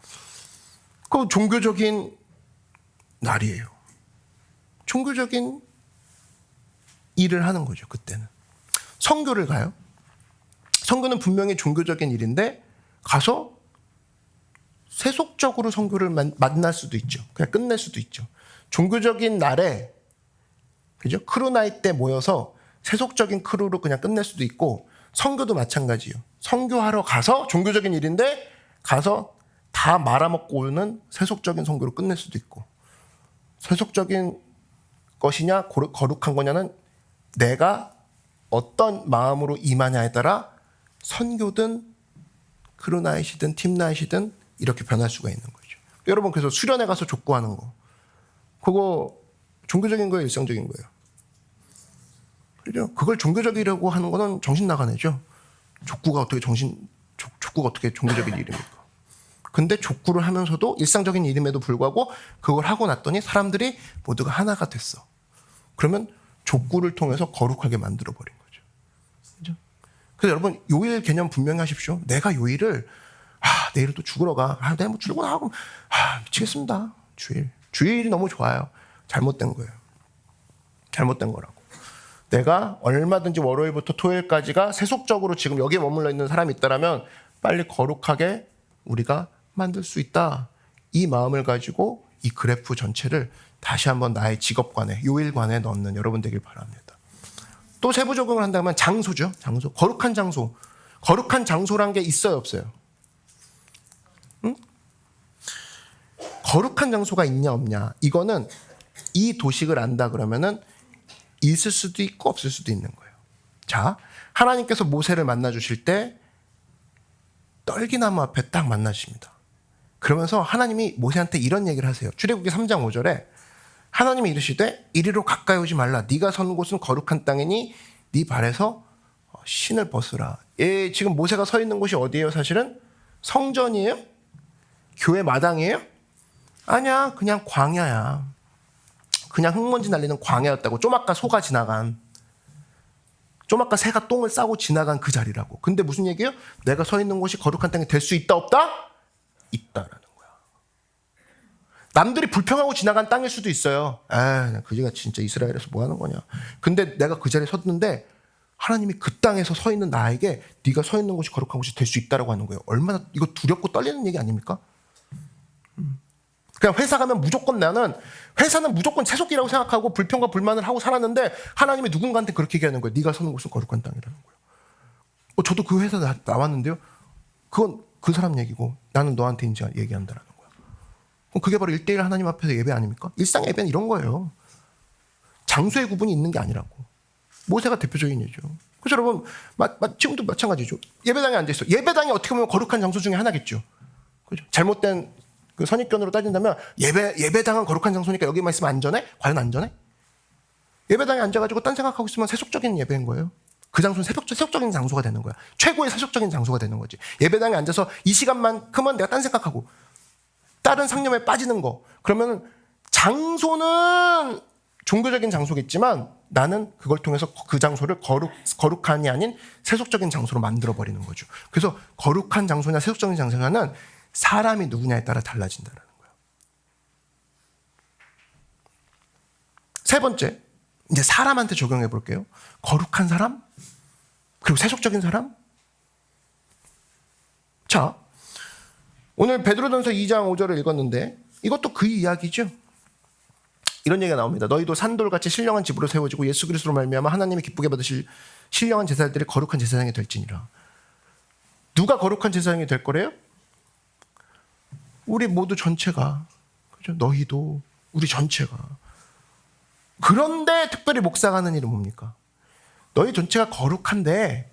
S1: 그 종교적인 날이에요. 종교적인 일을 하는 거죠. 그때는 선교를 가요. 선교는 분명히 종교적인 일인데 가서 세속적으로 선교를 만날 수도 있죠. 그냥 끝낼 수도 있죠. 종교적인 날에 그죠? 크루나잇 때 모여서 세속적인 크루로 그냥 끝낼 수도 있고 선교도 마찬가지예요. 선교하러 가서 종교적인 일인데 가서 다 말아먹고 오는 세속적인 선교로 끝낼 수도 있고 세속적인 것이냐 거룩한 거냐는 내가 어떤 마음으로 임하냐에 따라 선교든 크루나잇이든 팀나잇이든 이렇게 변할 수가 있는 거죠. 여러분 그래서 수련회 가서 족구하는 거 그거 종교적인 거예요, 일상적인 거예요? 그죠? 그걸 종교적이라고 하는 거는 정신 나간 애죠. 족구가 어떻게 종교적인 일입니까? 근데 족구를 하면서도 일상적인 일임에도 불구하고 그걸 하고 났더니 사람들이 모두가 하나가 됐어. 그러면 족구를 통해서 거룩하게 만들어 버린 거죠. 그죠? 그래서 여러분 요일 개념 분명히 하십시오. 내가 요일을 내일 또 죽으러 가. 내가 뭐 출근하고 미치겠습니다. 주일이 너무 좋아요. 잘못된 거예요. 잘못된 거라고. 내가 얼마든지 월요일부터 토요일까지가 세속적으로 지금 여기에 머물러 있는 사람이 있다라면 빨리 거룩하게 우리가 만들 수 있다. 이 마음을 가지고 이 그래프 전체를 다시 한번 나의 직업관에 요일관에 넣는 여러분 되길 바랍니다. 또 세부 적용을 한다면 장소죠. 장소. 거룩한 장소. 거룩한 장소란 게 있어요, 없어요? 응? 거룩한 장소가 있냐 없냐. 이거는 이 도식을 안다 그러면은 있을 수도 있고 없을 수도 있는 거예요. 자, 하나님께서 모세를 만나 주실 때 떨기나무 앞에 딱 만나십니다. 그러면서 하나님이 모세한테 이런 얘기를 하세요. 출애굽기 3장 5절에 하나님이 이르시되 이리로 가까이 오지 말라. 네가 선 곳은 거룩한 땅이니 네 발에서 신을 벗으라. 지금 모세가 서 있는 곳이 어디예요? 사실은 성전이에요? 교회 마당이에요? 아니야, 그냥 광야야. 그냥 흙먼지 날리는 광야였다고. 좀 아까 소가 지나간, 좀 아까 새가 똥을 싸고 지나간 그 자리라고. 근데 무슨 얘기예요? 내가 서 있는 곳이 거룩한 땅이 될 수 있다 없다? 있다라는 거야. 남들이 불평하고 지나간 땅일 수도 있어요. 그지가 진짜 이스라엘에서 뭐 하는 거냐. 근데 내가 그 자리에 섰는데 하나님이 그 땅에서 서 있는 나에게 네가 서 있는 곳이 거룩한 곳이 될 수 있다라고 하는 거예요. 얼마나 이거 두렵고 떨리는 얘기 아닙니까? 그냥 회사 가면 무조건 회사는 무조건 세속이라고 생각하고 불평과 불만을 하고 살았는데 하나님이 누군가한테 그렇게 얘기하는 거예요. 네가 서는 곳은 거룩한 땅이라는 거예요. 저도 그 회사 나왔는데요. 그건 그 사람 얘기고 나는 너한테 이제 얘기한다라는 거야. 그럼 그게 바로 1대1 하나님 앞에서 예배 아닙니까? 일상 예배는 이런 거예요. 장소의 구분이 있는 게 아니라고. 모세가 대표적인 예죠. 그래서 여러분 지금도 마찬가지죠. 예배당에 앉아있어. 예배당이 어떻게 보면 거룩한 장소 중에 하나겠죠. 그죠? 잘못된 그 선입견으로 따진다면 예배당은 거룩한 장소니까 여기만 있으면 안전해? 과연 안전해? 예배당에 앉아가지고 딴 생각하고 있으면 세속적인 예배인 거예요. 그 장소는 세속적인 장소가 되는 거야. 최고의 세속적인 장소가 되는 거지. 예배당에 앉아서 이 시간만큼은 내가 딴 생각하고 다른 상념에 빠지는 거. 그러면 장소는 종교적인 장소겠지만 나는 그걸 통해서 그 장소를 거룩한이 아닌 세속적인 장소로 만들어버리는 거죠. 그래서 거룩한 장소냐 세속적인 장소냐는 사람이 누구냐에 따라 달라진다는 거예요. 세 번째, 이제 사람한테 적용해 볼게요. 거룩한 사람? 그리고 세속적인 사람? 자, 오늘 베드로전서 2장 5절을 읽었는데 이것도 그 이야기죠. 이런 얘기가 나옵니다. 너희도 산돌같이 신령한 집으로 세워지고 예수 그리스도로 말미암아 하나님이 기쁘게 받으실 신령한 제사들이 거룩한 제사장이 될지니라. 누가 거룩한 제사장이 될 거래요? 우리 모두 전체가, 그죠? 너희도, 우리 전체가. 그런데 특별히 목사가 하는 일은 뭡니까? 너희 전체가 거룩한데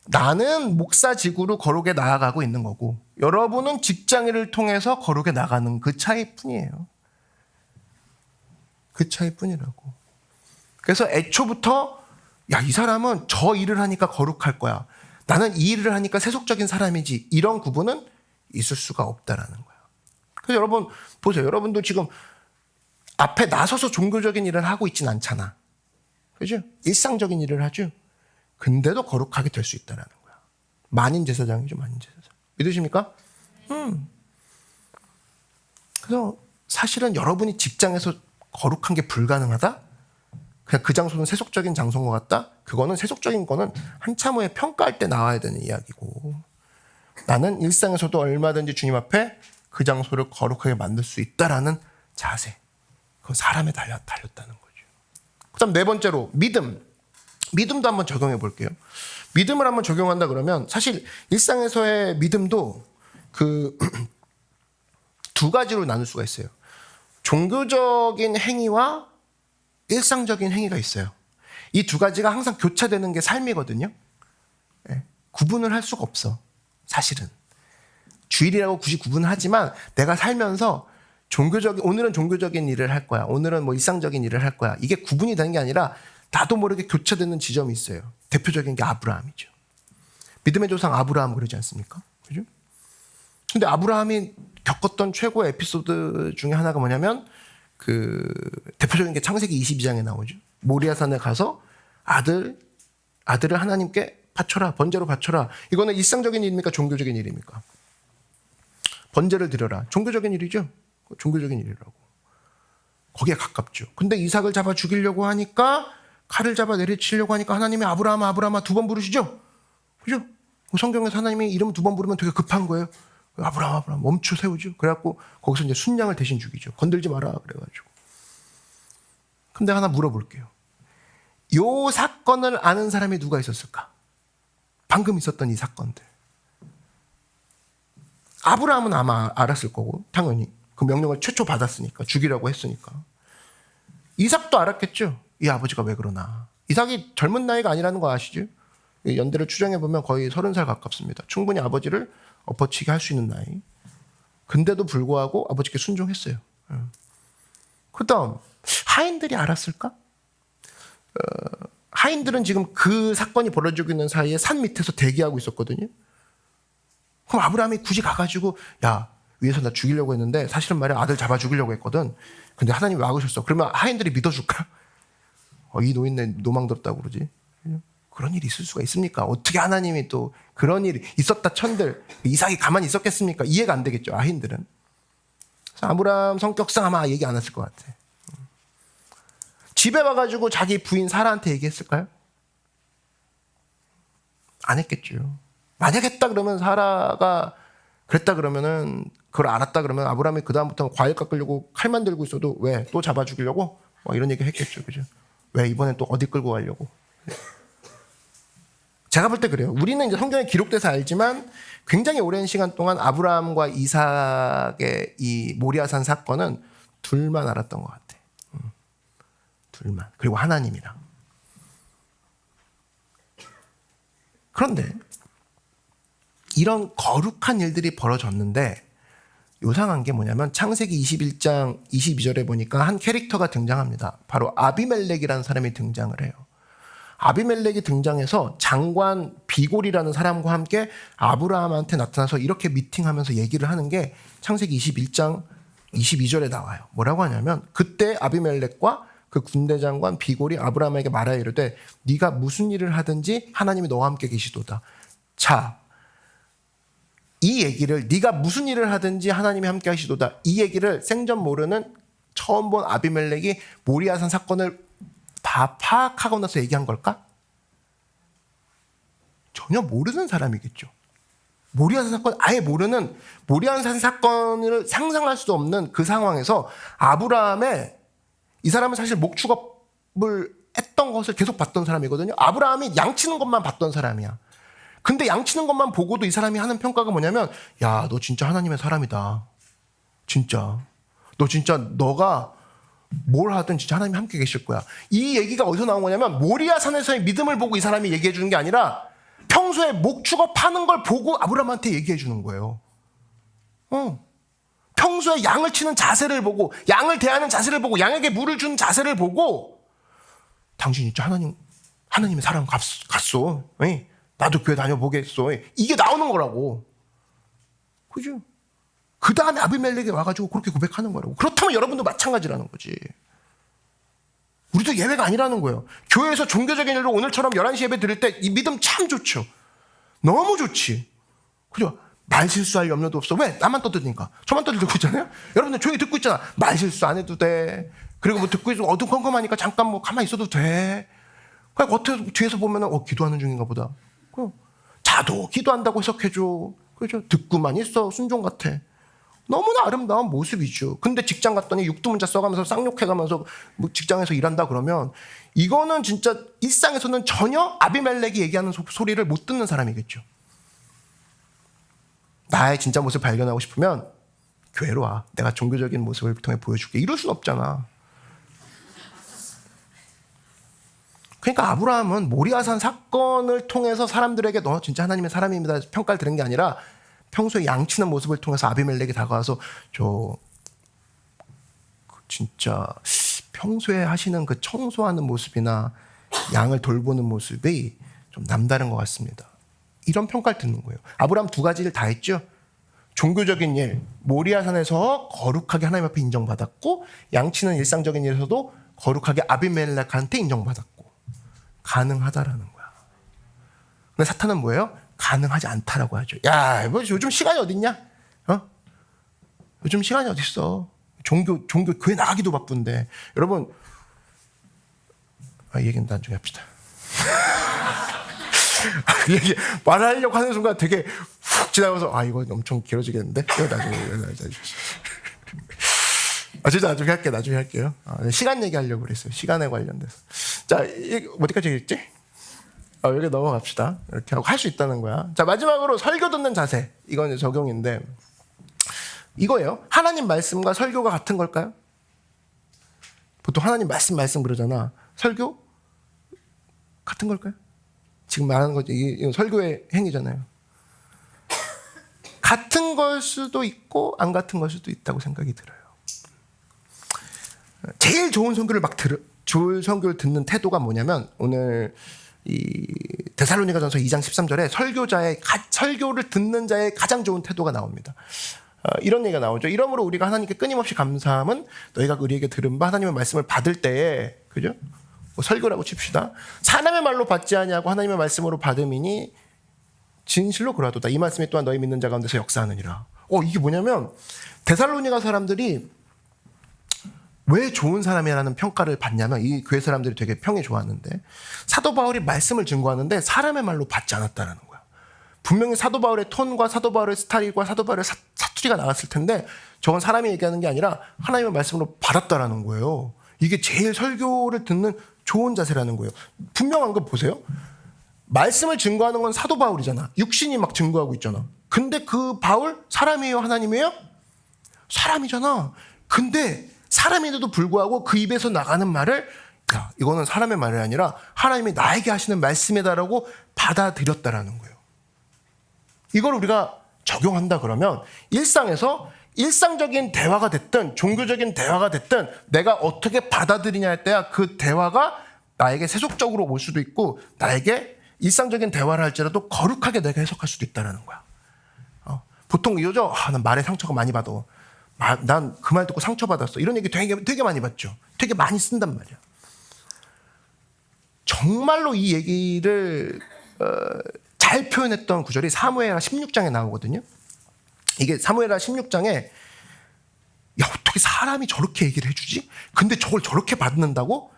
S1: 나는 목사직으로 거룩에 나아가고 있는 거고 여러분은 직장인을 통해서 거룩에 나가는 그 차이뿐이에요. 그 차이뿐이라고. 그래서 애초부터 야, 이 사람은 저 일을 하니까 거룩할 거야. 나는 이 일을 하니까 세속적인 사람이지. 이런 구분은 있을 수가 없다라는 거야. 그래서 여러분 보세요. 여러분도 지금 앞에 나서서 종교적인 일을 하고 있진 않잖아. 그죠? 일상적인 일을 하죠. 근데도 거룩하게 될 수 있다라는 거야. 만인 제사장이죠, 만인 제사장. 믿으십니까? 그래서 사실은 여러분이 직장에서 거룩한 게 불가능하다? 그냥 그 장소는 세속적인 장소인 것 같다? 그거는 세속적인 거는 한참 후에 평가할 때 나와야 되는 이야기고, 나는 일상에서도 얼마든지 주님 앞에 그 장소를 거룩하게 만들 수 있다라는 자세. 그건 사람에 달렸다는 거죠. 그 다음 네 번째로 믿음. 믿음도 한번 적용해 볼게요. 믿음을 한번 적용한다 그러면 사실 일상에서의 믿음도 그 두 가지로 나눌 수가 있어요. 종교적인 행위와 일상적인 행위가 있어요. 이 두 가지가 항상 교차되는 게 삶이거든요. 네. 구분을 할 수가 없어. 사실은. 주일이라고 굳이 구분을 하지만 내가 살면서 오늘은 종교적인 일을 할 거야. 오늘은 뭐 일상적인 일을 할 거야. 이게 구분이 되는 게 아니라 나도 모르게 교차되는 지점이 있어요. 대표적인 게 아브라함이죠. 믿음의 조상 아브라함 그러지 않습니까? 그죠? 근데 아브라함이 겪었던 최고의 에피소드 중에 하나가 뭐냐면 그 대표적인 게 창세기 22장에 나오죠. 모리아산에 가서 아들을 하나님께 바쳐라. 번제로 바쳐라. 이거는 일상적인 일입니까? 종교적인 일입니까? 번제를 드려라. 종교적인 일이죠. 종교적인 일이라고. 거기에 가깝죠. 근데 이삭을 잡아 죽이려고 하니까 칼을 잡아 내리치려고 하니까 하나님이 아브라함아 두 번 부르시죠. 그죠? 성경에서 하나님이 이름 두 번 부르면 되게 급한 거예요. 아브라함 멈춰 세우죠. 그래갖고 거기서 이제 순양을 대신 죽이죠. 건들지 마라 그래가지고. 근데 하나 물어볼게요. 요 사건을 아는 사람이 누가 있었을까? 방금 있었던 이 사건들. 아브라함은 아마 알았을 거고 당연히 그 명령을 최초 받았으니까 죽이라고 했으니까. 이삭도 알았겠죠. 이 아버지가 왜 그러나. 이삭이 젊은 나이가 아니라는 거 아시죠? 연대를 추정해보면 거의 30살 가깝습니다. 충분히 아버지를 엎어치게 할 수 있는 나이. 근데도 불구하고 아버지께 순종했어요. 그 다음 하인들이 알았을까? 하인들은 지금 그 사건이 벌어지고 있는 사이에 산 밑에서 대기하고 있었거든요. 그럼 아브라함이 굳이 가가지고 야 위에서 나 죽이려고 했는데 사실은 말이야 아들 잡아 죽이려고 했거든. 근데 하나님이 막으셨어. 그러면 하인들이 믿어줄까? 이 노인네 노망스럽다고 그러지. 그런 일이 있을 수가 있습니까? 어떻게 하나님이 또 그런 일이 있었다 천들 이삭이 가만히 있었겠습니까? 이해가 안 되겠죠. 하인들은. 그래서 아브라함 성격상 아마 얘기 안 했을 것 같아. 집에 와가지고 자기 부인 사라한테 얘기했을까요? 안 했겠죠. 만약 했다 그러면 사라가 그랬다 그러면은 그걸 알았다 그러면 아브라함이 그 다음부터 과일 깎으려고 칼만 들고 있어도 왜 또 잡아 죽이려고 이런 얘기 했겠죠. 그죠? 왜 이번엔 또 어디 끌고 가려고? 제가 볼 때 그래요. 우리는 이제 성경에 기록돼서 알지만 굉장히 오랜 시간 동안 아브라함과 이삭의 이 모리아산 사건은 둘만 알았던 것 같아. 둘만. 그리고 하나님이랑. 그런데 이런 거룩한 일들이 벌어졌는데 요상한 게 뭐냐면 창세기 21장 22절에 보니까 한 캐릭터가 등장합니다. 바로 아비멜렉이라는 사람이 등장을 해요. 아비멜렉이 등장해서 장관 비골이라는 사람과 함께 아브라함한테 나타나서 이렇게 미팅하면서 얘기를 하는 게 창세기 21장 22절에 나와요. 뭐라고 하냐면 그때 아비멜렉과 그 군대 장관 비골이 아브라함에게 말하여 이르되 네가 무슨 일을 하든지 하나님이 너와 함께 계시도다. 자, 이 얘기를 네가 무슨 일을 하든지 하나님이 함께 하시도다. 이 얘기를 생전 모르는 처음 본 아비멜렉이 모리아산 사건을 다 파악하고 나서 얘기한 걸까? 전혀 모르는 사람이겠죠. 모리아산 사건 아예 모르는 모리아산 사건을 상상할 수도 없는 그 상황에서 아브라함의 이 사람은 사실 목축업을 했던 것을 계속 봤던 사람이거든요. 아브라함이 양치는 것만 봤던 사람이야. 근데 양치는 것만 보고도 이 사람이 하는 평가가 뭐냐면 야, 너 진짜 하나님의 사람이다. 진짜. 너 진짜 너가 뭘 하든 진짜 하나님이 함께 계실 거야. 이 얘기가 어디서 나온 거냐면 모리아산에서의 믿음을 보고 이 사람이 얘기해 주는 게 아니라 평소에 목축업하는 걸 보고 아브라함한테 얘기해 주는 거예요. 평소에 양을 치는 자세를 보고 양을 대하는 자세를 보고 양에게 물을 주는 자세를 보고 당신 진짜 하나님의 사랑 갔어. 에? 나도 교회 다녀보겠어. 이게 나오는 거라고. 그죠? 그 다음에 아비멜렉이 와가지고 그렇게 고백하는 거라고. 그렇다면 여러분도 마찬가지라는 거지. 우리도 예외가 아니라는 거예요. 교회에서 종교적인 일로 오늘처럼 11시 예배 드릴 때 이 믿음 참 좋죠. 너무 좋지. 그죠? 말 실수할 염려도 없어. 왜? 나만 떠드니까. 저만 떠들고 있잖아요. 여러분들 조용히 듣고 있잖아. 말 실수 안 해도 돼. 그리고 뭐 듣고 있으면 어두컴컴하니까 잠깐 뭐 가만히 있어도 돼. 그냥 겉에 뒤에서 보면은 기도하는 중인가 보다. 자도 기도한다고 해석해줘. 그죠? 듣고만 있어. 순종 같아. 너무나 아름다운 모습이죠. 근데 직장 갔더니 육두문자 써가면서 쌍욕해가면서 뭐 직장에서 일한다 그러면 이거는 진짜 일상에서는 전혀 아비멜렉이 얘기하는 소리를 못 듣는 사람이겠죠. 나의 진짜 모습을 발견하고 싶으면 교회로 와. 내가 종교적인 모습을 통해 보여줄게. 이럴 순 없잖아. 그러니까 아브라함은 모리아산 사건을 통해서 사람들에게 너 진짜 하나님의 사람입니다 평가를 들은 게 아니라 평소에 양치는 모습을 통해서 아비멜렉이 다가와서 진짜 평소에 하시는 그 청소하는 모습이나 양을 돌보는 모습이 좀 남다른 것 같습니다. 이런 평가를 듣는 거예요. 아브라함 두 가지를 다 했죠. 종교적인 일, 모리아산에서 거룩하게 하나님 앞에 인정받았고 양치는 일상적인 일에서도 거룩하게 아비멜렉한테 인정받았고 가능하다라는 거야. 근데 사탄은 뭐예요? 가능하지 않다라고 하죠. 야, 뭐 요즘 시간이 어딨냐? 요즘 시간이 어딨어? 종교 교회 나가기도 바쁜데. 여러분, 이 얘기는 나중에 합시다. 얘기 말하려고 하는 순간 되게 훅 지나가서 이거 엄청 길어지겠는데? 이거 나중에. 진짜 나중에 할게요. 시간 얘기하려고 그랬어요. 시간에 관련돼서. 자, 어디까지 얘기했지? 여기 넘어갑시다. 이렇게 하고 할 수 있다는 거야. 자, 마지막으로 설교 듣는 자세. 이건 이제 적용인데 이거예요. 하나님 말씀과 설교가 같은 걸까요? 보통 하나님 말씀 그러잖아. 설교 같은 걸까요? 지금 말하는 거지. 이건 설교의 행위잖아요. 같은 걸 수도 있고 안 같은 걸 수도 있다고 생각이 들어요. 제일 좋은 선교를 좋은 선교를 듣는 태도가 뭐냐면 오늘 이 데살로니가전서 2장 13절에 설교를 듣는 자의 가장 좋은 태도가 나옵니다. 이런 얘기가 나오죠. 이러므로 우리가 하나님께 끊임없이 감사함은 너희가 우리에게 들은 바 하나님의 말씀을 받을 때에, 그죠? 뭐 설교라고 칩시다. 사람의 말로 받지 아니하고 하나님의 말씀으로 받음이니 진실로 그러하도다. 이 말씀이 또한 너희 믿는 자 가운데서 역사하느니라. 이게 뭐냐면 데살로니가 사람들이 왜 좋은 사람이라는 평가를 받냐면 이 교회 사람들이 되게 평이 좋았는데 사도 바울이 말씀을 증거하는데 사람의 말로 받지 않았다는 거야. 분명히 사도 바울의 톤과 사도 바울의 스타일과 사도 바울의 사투리가 나왔을 텐데 저건 사람이 얘기하는 게 아니라 하나님의 말씀으로 받았다라는 거예요. 이게 제일 설교를 듣는 좋은 자세라는 거예요. 분명한 거 보세요. 말씀을 증거하는 건 사도 바울이잖아. 육신이 막 증거하고 있잖아. 근데 그 바울 사람이에요, 하나님이에요? 사람이잖아. 근데 사람인데도 불구하고 그 입에서 나가는 말을 이거는 사람의 말이 아니라 하나님이 나에게 하시는 말씀이다라고 받아들였다라는 거예요. 이걸 우리가 적용한다 그러면 일상에서 일상적인 대화가 됐든 종교적인 대화가 됐든 내가 어떻게 받아들이냐 할 때야 그 대화가 나에게 세속적으로 올 수도 있고 나에게 일상적인 대화를 할지라도 거룩하게 내가 해석할 수도 있다는 거야. 보통 이러죠. 난 말에 상처가 많이 받아. 난 그 말 듣고 상처받았어. 이런 얘기 되게 많이 받죠. 되게 많이 쓴단 말이야. 정말로 이 얘기를 잘 표현했던 구절이 사무엘하 16장에 나오거든요. 이게 사무엘하 16장에 어떻게 사람이 저렇게 얘기를 해주지? 근데 저걸 저렇게 받는다고?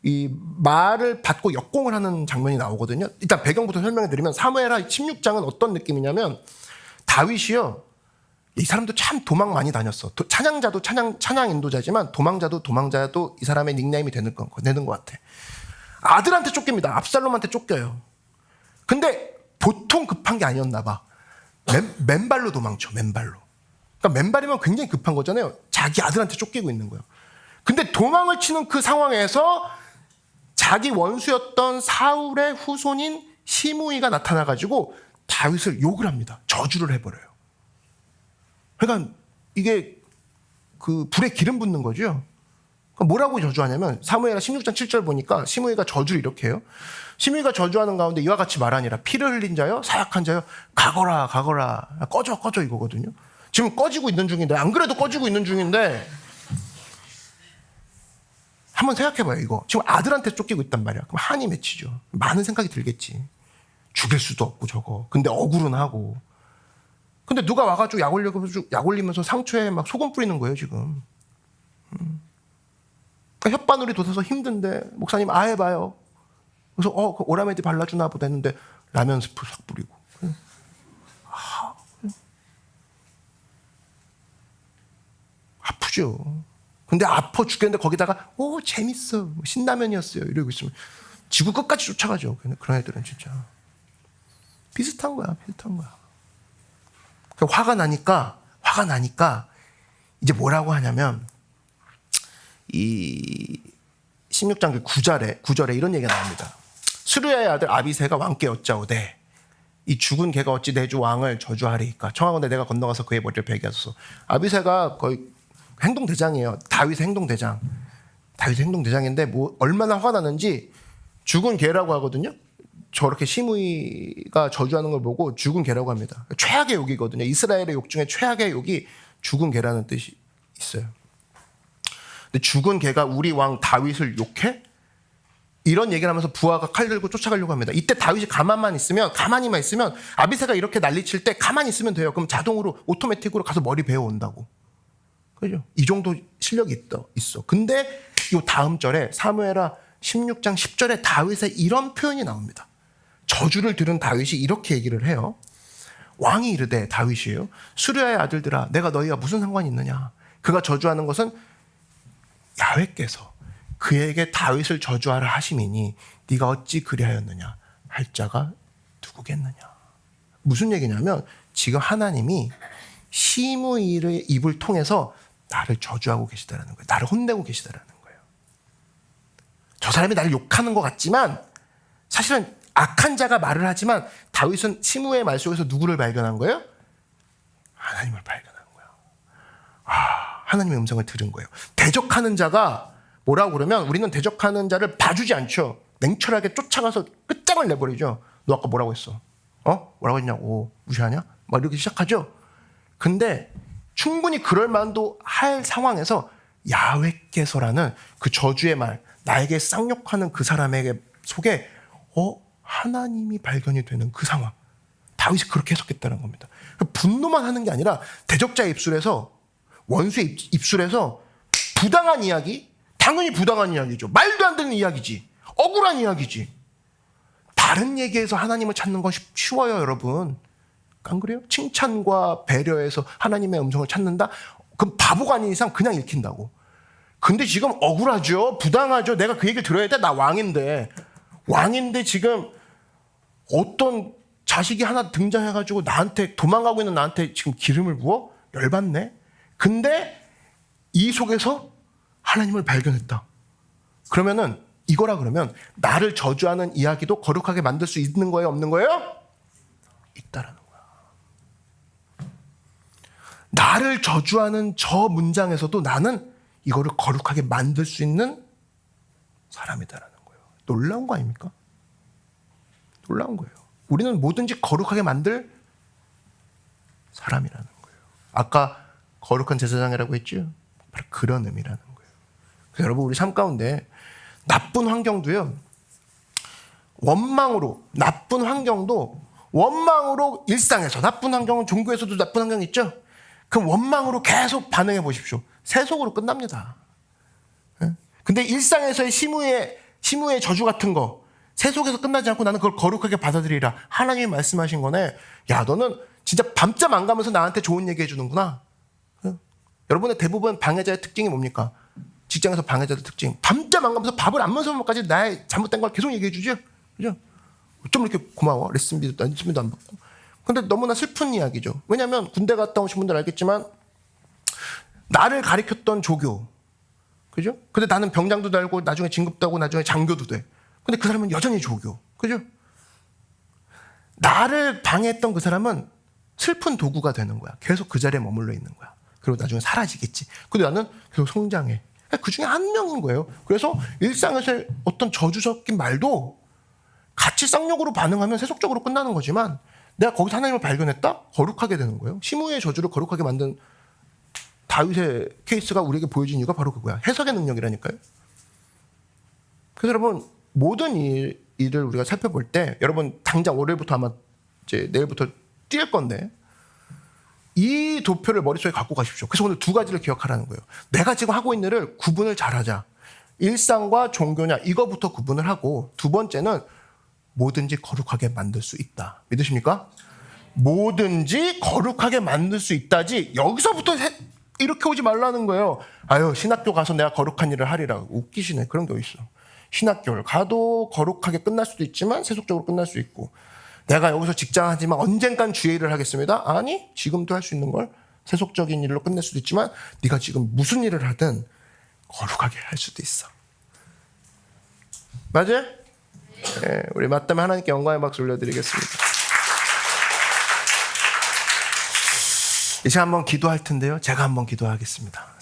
S1: 이 말을 받고 역공을 하는 장면이 나오거든요. 일단 배경부터 설명해 드리면 사무엘하 16장은 어떤 느낌이냐면 다윗이요. 이 사람도 참 도망 많이 다녔어. 찬양자도 찬양 인도자지만 도망자도 이 사람의 닉네임이 되는 것 같아. 아들한테 쫓깁니다. 압살롬한테 쫓겨요. 근데 보통 급한 게 아니었나 봐. 맨발로 도망쳐. 맨발로. 그러니까 맨발이면 굉장히 급한 거잖아요. 자기 아들한테 쫓기고 있는 거예요. 근데 도망을 치는 그 상황에서 자기 원수였던 사울의 후손인 시므이가 나타나가지고 다윗을 욕을 합니다. 저주를 해버려요. 그러니까 이게 그 불에 기름 붓는 거죠. 뭐라고 저주하냐면 사무엘하 16장 7절 보니까 시므이가 저주를 이렇게 해요. 시므이가 저주하는 가운데 이와 같이 말하니라. 피를 흘린 자여 사약한 자여 가거라 가거라 꺼져 꺼져 이거거든요. 지금 꺼지고 있는 중인데 안 그래도 꺼지고 있는 중인데 한번 생각해봐요. 이거 지금 아들한테 쫓기고 있단 말이야. 그럼 한이 맺히죠. 많은 생각이 들겠지. 죽일 수도 없고 저거. 근데 억울은 하고. 근데 누가 와가지고 약 올리면서 상처에 막 소금 뿌리는 거예요 지금. 그러니까 혓바늘이 돋아서 힘든데 목사님 해봐요. 그래서 그 오라메디 발라주나 보다 했는데 라면 스프 싹 뿌리고. 아프죠. 근데 아파 죽겠는데 거기다가 재밌어 신라면이었어요 이러고 있으면 지구 끝까지 쫓아가죠. 그런 애들은 진짜 비슷한 거야. 그러니까 화가 나니까 이제 뭐라고 하냐면 이 16장 9절에 이런 얘기가 나옵니다. 스루야의 아들 아비새가 왕께 여짜오되 이 죽은 개가 어찌 내 주 왕을 저주하리이까. 청하건대 내가 건너가서 그의 머리를 베게 하소서. 아비새가 거의 행동대장이에요. 다윗의 행동대장인데 뭐 얼마나 화가 나는지 죽은 개라고 하거든요. 저렇게 시므이가 저주하는 걸 보고 죽은 개라고 합니다. 최악의 욕이거든요. 이스라엘의 욕 중에 최악의 욕이 죽은 개라는 뜻이 있어요. 근데 죽은 개가 우리 왕 다윗을 욕해? 이런 얘기를 하면서 부하가 칼 들고 쫓아가려고 합니다. 이때 다윗이 가만히만 있으면 아비새가 이렇게 난리칠 때 가만히 있으면 돼요. 그럼 자동으로 오토매틱으로 가서 머리 베어 온다고. 그죠? 이 정도 실력이 있어. 근데 이 다음 절에 사무엘하 16장 10절에 다윗의 이런 표현이 나옵니다. 저주를 들은 다윗이 이렇게 얘기를 해요. 왕이 이르되 다윗이에요. 수르야의 아들들아 내가 너희와 무슨 상관이 있느냐. 그가 저주하는 것은 야훼께서 그에게 다윗을 저주하라 하심이니 네가 어찌 그리하였느냐 할 자가 누구겠느냐. 무슨 얘기냐면 지금 하나님이 시므이의 입을 통해서 나를 저주하고 계시다라는 거예요. 나를 혼내고 계시다라는 거예요. 저 사람이 나를 욕하는 것 같지만 사실은 악한 자가 말을 하지만 다윗은 시므이의 말 속에서 누구를 발견한 거예요? 하나님을 발견한 거예요. 하나님의 음성을 들은 거예요. 대적하는 자가 뭐라고 그러면 우리는 대적하는 자를 봐주지 않죠. 냉철하게 쫓아가서 끝장을 내버리죠. 너 아까 뭐라고 했어? 뭐라고 했냐고 무시하냐? 막 이렇게 시작하죠. 근데 충분히 그럴 만도 할 상황에서 야훼께서라는 그 저주의 말, 나에게 쌍욕하는 그 사람에게 속에 하나님이 발견이 되는 그 상황. 다윗이 그렇게 해석했다는 겁니다. 분노만 하는 게 아니라 대적자의 입술에서 원수의 입술에서 부당한 이야기, 당연히 부당한 이야기죠. 말도 안 되는 이야기지. 억울한 이야기지. 다른 얘기에서 하나님을 찾는 건 쉬워요, 여러분. 안 그래요? 칭찬과 배려에서 하나님의 음성을 찾는다? 그럼 바보가 아닌 이상 그냥 읽힌다고. 근데 지금 억울하죠? 부당하죠? 내가 그 얘기를 들어야 돼? 나 왕인데 지금 어떤 자식이 하나 등장해가지고 나한테 도망가고 있는 나한테 지금 기름을 부어? 열받네? 근데 이 속에서 하나님을 발견했다. 그러면은 이거라 그러면 나를 저주하는 이야기도 거룩하게 만들 수 있는 거예요? 없는 거예요? 있다라는 거야. 나를 저주하는 저 문장에서도 나는 이거를 거룩하게 만들 수 있는 사람이다라는 거예요. 놀라운 거 아닙니까? 놀라운 거예요. 우리는 뭐든지 거룩하게 만들 사람이라는 거예요. 아까 거룩한 제사장이라고 했죠? 바로 그런 의미라는 거예요. 그래서 여러분 우리 삶 가운데 나쁜 환경도요. 나쁜 환경도 원망으로 일상에서 나쁜 환경은 종교에서도 나쁜 환경이 있죠? 그럼 원망으로 계속 반응해 보십시오. 세속으로 끝납니다. 근데 일상에서의 시므의 저주 같은 거 세속에서 끝나지 않고 나는 그걸 거룩하게 받아들이라. 하나님이 말씀하신 거네. 야, 너는 진짜 밤잠 안 가면서 나한테 좋은 얘기 해주는구나. 여러분의 대부분 방해자의 특징이 뭡니까? 직장에서 방해자의 특징. 밤잠 안 가면서 밥을 안 먹으면서까지 나의 잘못된 걸 계속 얘기해 주죠. 그죠? 좀 이렇게 고마워. 레슨비도 안 받고. 근데 너무나 슬픈 이야기죠. 왜냐하면 군대 갔다 오신 분들 알겠지만 나를 가리켰던 조교. 그죠? 근데 나는 병장도 달고 나중에 진급도 하고 나중에 장교도 돼. 근데 그 사람은 여전히 조교. 그죠? 나를 방해했던 그 사람은 슬픈 도구가 되는 거야. 계속 그 자리에 머물러 있는 거야. 그리고 나중에 사라지겠지. 근데 나는 계속 성장해. 그 중에 한 명인 거예요. 그래서 일상에서의 어떤 저주 섞인 말도 같이 쌍욕으로 반응하면 세속적으로 끝나는 거지만 내가 거기서 하나님을 발견했다? 거룩하게 되는 거예요. 시므의 저주를 거룩하게 만든 다윗의 케이스가 우리에게 보여진 이유가 바로 그거야. 해석의 능력이라니까요. 그래서 여러분 모든 일을 우리가 살펴볼 때 여러분 당장 월요일부터 아마 이제 내일부터 뛸 건데 이 도표를 머릿속에 갖고 가십시오. 그래서 오늘 두 가지를 기억하라는 거예요. 내가 지금 하고 있는 일을 구분을 잘하자. 일상과 종교냐 이거부터 구분을 하고 두 번째는 뭐든지 거룩하게 만들 수 있다. 믿으십니까? 뭐든지 거룩하게 만들 수 있다지 여기서부터 이렇게 오지 말라는 거예요. 아유 신학교 가서 내가 거룩한 일을 하리라. 웃기시네. 그런 게 어딨어. 신학교를 가도 거룩하게 끝날 수도 있지만 세속적으로 끝날 수 있고 내가 여기서 직장 하지만 언젠간 주의 일을 하겠습니다. 아니 지금도 할 수 있는 걸 세속적인 일로 끝낼 수도 있지만 네가 지금 무슨 일을 하든 거룩하게 할 수도 있어. 맞아요? 네, 우리 맞다면 하나님께 영광의 박수 올려드리겠습니다. 이제 한번 기도할 텐데요. 제가 한번 기도하겠습니다.